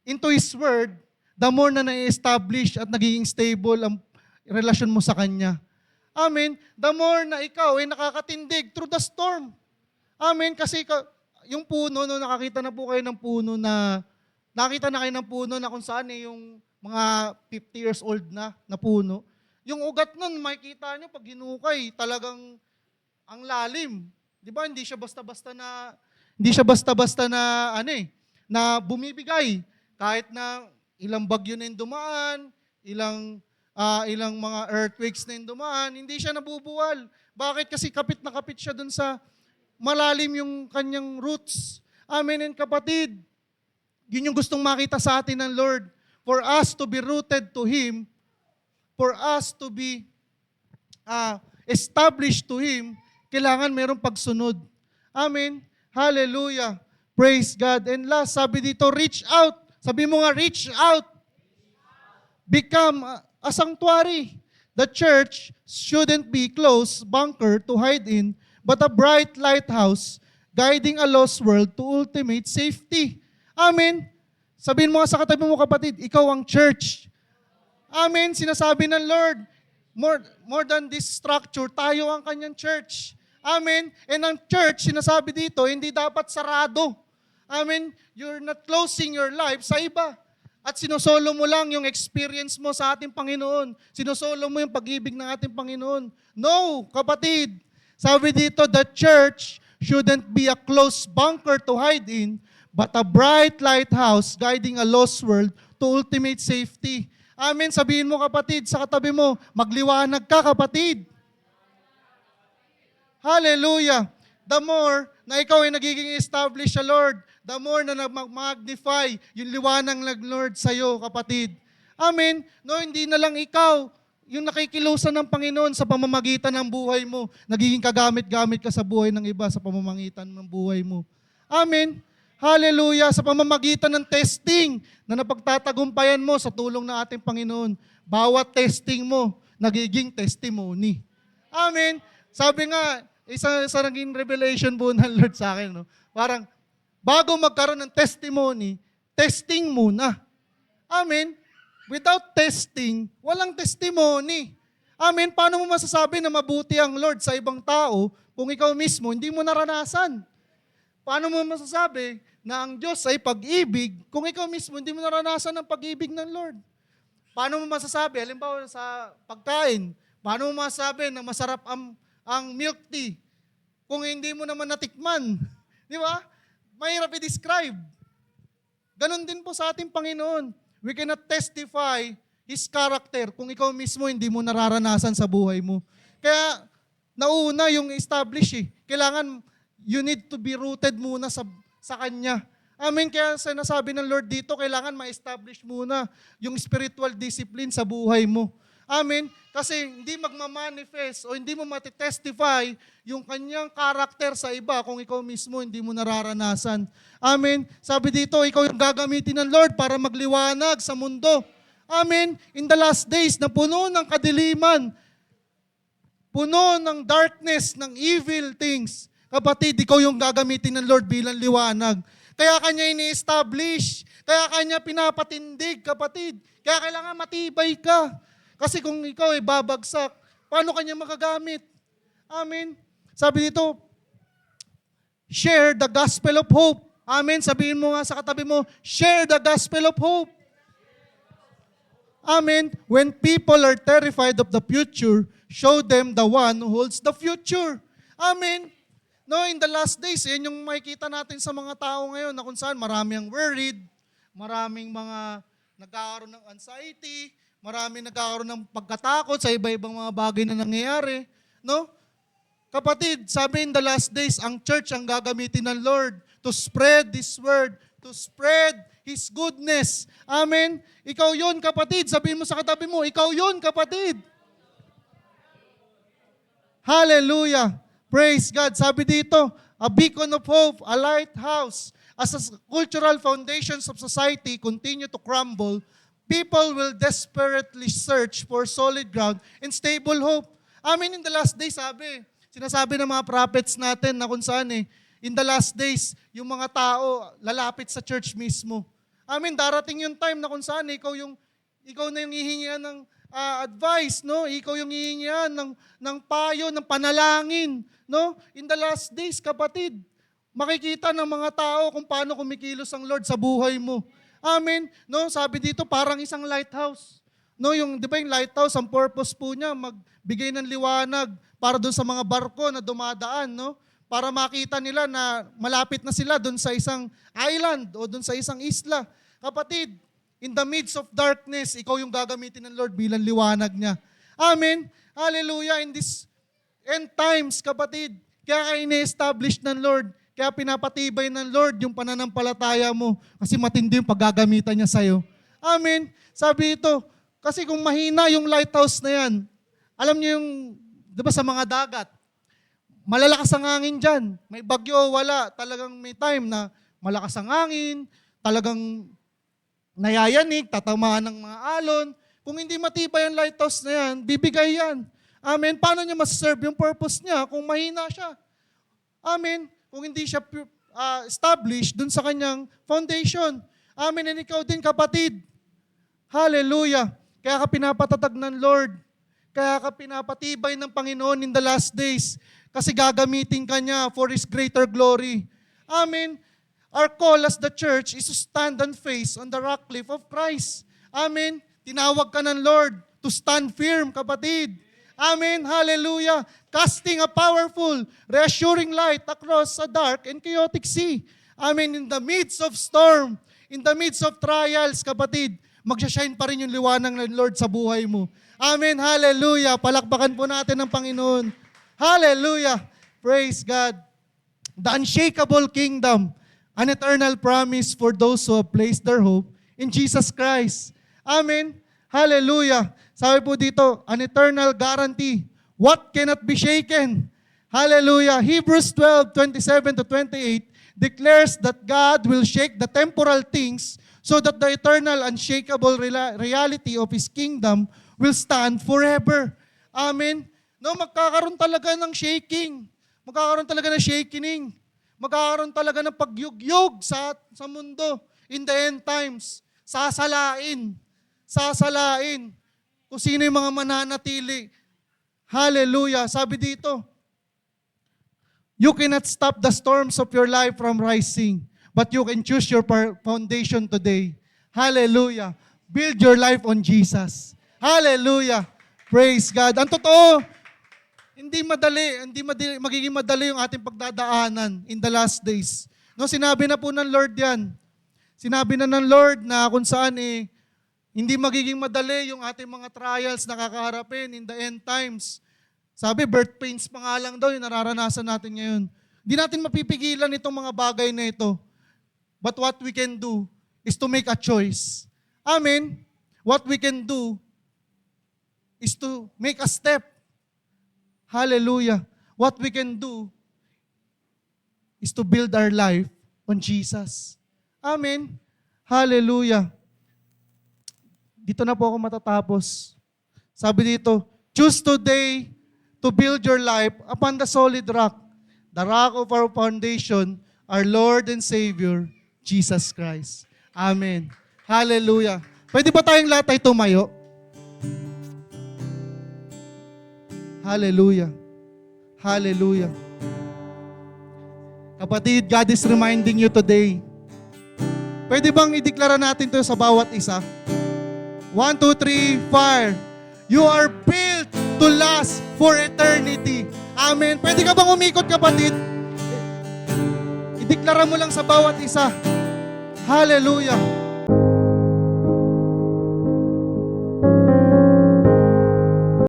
into His Word, the more na na-establish at nagiging stable ang relasyon mo sa Kanya. Amen. The more na ikaw ay nakakatindig through the storm. Amen. Kasi yung puno, no, nakakita na po kayo ng puno na kung saan yung mga 50 years old na puno. Yung ugat nun, makikita nyo pag hinukay, talagang ang lalim. Di ba? Hindi siya basta-basta na bumibigay. Kahit na ilang bagyo na yung dumaan, ilang mga earthquakes na yung dumaan, hindi siya nabubuwal. Bakit? Kasi kapit na kapit siya dun sa malalim yung kanyang roots. Amen and kapatid. Yun yung gustong makita sa atin ng Lord. For us to be rooted to Him, for us to be established to Him, kailangan mayroong pagsunod. Amen. Hallelujah. Praise God. And last, sabi dito, reach out. Sabi mo nga, reach out. Become a sanctuary. The church shouldn't be closed bunker to hide in, but a bright lighthouse guiding a lost world to ultimate safety. Amen. Sabihin mo nga sa katabi mo, kapatid, ikaw ang church. Amen. Sinasabi ng Lord, More than this structure, tayo ang kanyang church. Amen. And ang church, sinasabi dito, hindi dapat sarado. Amen. You're not closing your life sa iba. At sinosolo mo lang yung experience mo sa ating Panginoon. Sinosolo mo yung pag-ibig ng ating Panginoon. No, kapatid. Sabi dito, the church shouldn't be a closed bunker to hide in, but a bright lighthouse guiding a lost world to ultimate safety. Amen. Sabihin mo kapatid, sa katabi mo, magliwanag ka kapatid. Hallelujah. The more na ikaw ay nagiging established sa Lord, the more na mag-magnify yung liwanag ng Lord sa iyo kapatid. Amen. No, hindi na lang ikaw yung nakikilusan ng Panginoon sa pamamagitan ng buhay mo. Nagiging kagamit-gamit ka sa buhay ng iba sa pamamagitan ng buhay mo. Amen. Hallelujah. Sa pamamagitan ng testing na napagtatagumpayan mo sa tulong ng ating Panginoon. Bawat testing mo, nagiging testimony. Amen. Sabi nga, isa naging revelation po ng Lord sa akin. No? Parang, bago magkaroon ng testimony, testing muna. Amen. Without testing, walang testimony. Amen. Paano mo masasabi na mabuti ang Lord sa ibang tao kung ikaw mismo hindi mo naranasan? Paano mo masasabi na ang Diyos ay pag-ibig kung ikaw mismo hindi mo naranasan ang pag-ibig ng Lord? Paano mo masasabi, halimbawa sa pagkain, paano mo masasabi na masarap ang milk tea kung hindi mo naman natikman? Di ba? Mahirap i-describe. Ganon din po sa ating Panginoon. We cannot testify His character kung ikaw mismo hindi mo nararanasan sa buhay mo. Kaya, nauna yung establish eh. Kailangan, you need to be rooted muna sa Kanya. Amen. Kaya sinasabi ng Lord dito, kailangan ma-establish muna yung spiritual discipline sa buhay mo. Amen. Kasi hindi magmamanifest o hindi mo matitestify yung kanyang karakter sa iba kung ikaw mismo hindi mo nararanasan. Amen. Sabi dito, ikaw yung gagamitin ng Lord para magliwanag sa mundo. Amen. In the last days na puno ng kadiliman, puno ng darkness, ng evil things. Kapatid, ikaw yung gagamitin ng Lord bilang liwanag. Kaya kanya ini-establish. Kaya kanya pinapatindig, kapatid. Kaya kailangan matibay ka. Kasi kung ikaw ay babagsak, paano kanya magagamit? Amen. Sabi dito, share the gospel of hope. Amen. Sabihin mo nga sa katabi mo, share the gospel of hope. Amen. When people are terrified of the future, show them the one who holds the future. Amen. No, in the last days, yan yung makikita natin sa mga tao ngayon na kung saan marami ang worried, maraming mga nagkakaroon ng anxiety, maraming nagkakaroon ng pagkatakot sa iba-ibang mga bagay na nangyayari. No? Kapatid, sabi in the last days, ang church ang gagamitin ng Lord to spread this word, to spread His goodness. Amen? Ikaw yun, kapatid. Sabihin mo sa katabi mo, ikaw yun, kapatid. Hallelujah. Praise God. Sabi dito, a beacon of hope, a lighthouse. As the cultural foundations of society continue to crumble, people will desperately search for solid ground and stable hope. Amen. In the last days, sinasabi ng mga prophets natin na kung saan in the last days, yung mga tao lalapit sa church mismo. Amen. Darating yung time na kung saan ikaw na yung hihingian ng advice, no? Ikaw yung hihingian ng payo, ng panalangin, no? In the last days, kapatid, makikita ng mga tao kung paano kumikilos ang Lord sa buhay mo. Amen. No, sabi dito parang isang lighthouse. No, yung 'di ba yung lighthouse, ang purpose po niya magbigay ng liwanag para doon sa mga barko na dumadaan, no? Para makita nila na malapit na sila doon sa isang island o doon sa isang isla. Kapatid, in the midst of darkness, ikaw yung gagamitin ng Lord bilang liwanag niya. Amen. Hallelujah. In this end times, kapatid, kaya ini-establish ng Lord, kaya pinapatibay ng Lord yung pananampalataya mo kasi matindi yung paggagamitan niya sa'yo. Amen. Sabi ito, kasi kung mahina yung lighthouse na yan, alam niyo yung, di ba sa mga dagat, malalakas ang hangin dyan. May bagyo, wala. Talagang may time na malakas ang hangin, talagang nayayanig, tatamaan ng mga alon. Kung hindi matibay ang lighthouse na yan, bibigay yan. Amen. Paano niya maserve yung purpose niya kung mahina siya? Amen. Kung hindi siya established dun sa kanyang foundation. Amen. And ikaw din, kapatid. Hallelujah. Kaya ka pinapatatag ng Lord. Kaya ka pinapatibay ng Panginoon in the last days kasi gagamitin ka niya for His greater glory. Amen. Our call as the church is to stand and face on the rock cliff of Christ. Amen. Tinawag ka ng Lord to stand firm, kapatid. Amen. Hallelujah. Casting a powerful, reassuring light across a dark and chaotic sea. Amen. In the midst of storm, in the midst of trials, kapatid, magsashine pa rin yung liwanag ng Lord sa buhay mo. Amen. Hallelujah. Palakpakan po natin ng Panginoon. Hallelujah. Praise God. The unshakable kingdom, an eternal promise for those who have placed their hope in Jesus Christ. Amen. Hallelujah. Sabi po dito, an eternal guarantee. What cannot be shaken? Hallelujah. Hebrews 12:27-28 declares that God will shake the temporal things so that the eternal, unshakable reality of His kingdom will stand forever. Amen. No, magkakaroon talaga ng shaking. Magkakaroon talaga ng shaking. Magkakaroon talaga ng pagyugyog sa mundo in the end times. Sasalain. Sasalain. Kung sino yung mga mananatili. Hallelujah. Sabi dito, you cannot stop the storms of your life from rising, but you can choose your foundation today. Hallelujah. Build your life on Jesus. Hallelujah. Praise God. Ang totoo, hindi magiging madali yung ating pagdadaanan in the last days. No, sinabi na po ng Lord yan. Sinabi na ng Lord na kung saan hindi magiging madali yung ating mga trials na kakaharapin in the end times. Sabi, birth pains pa nga lang daw yung nararanasan natin ngayon. Hindi natin mapipigilan itong mga bagay na ito. But what we can do is to make a choice. Amen? What we can do is to make a step. Hallelujah. What we can do is to build our life on Jesus. Amen. Hallelujah. Dito na po ako matatapos. Sabi dito, choose today to build your life upon the solid rock, the rock of our foundation, our Lord and Savior, Jesus Christ. Amen. Hallelujah. Pwede ba tayong lahat ay tumayo? Hallelujah. Hallelujah. Kapatid, God is reminding you today. Pwede bang ideklara natin ito sa bawat isa? 1, 2, 3, fire. You are built to last for eternity. Amen. Pwede ka bang umikot, kapatid? Ideklara mo lang sa bawat isa. Hallelujah.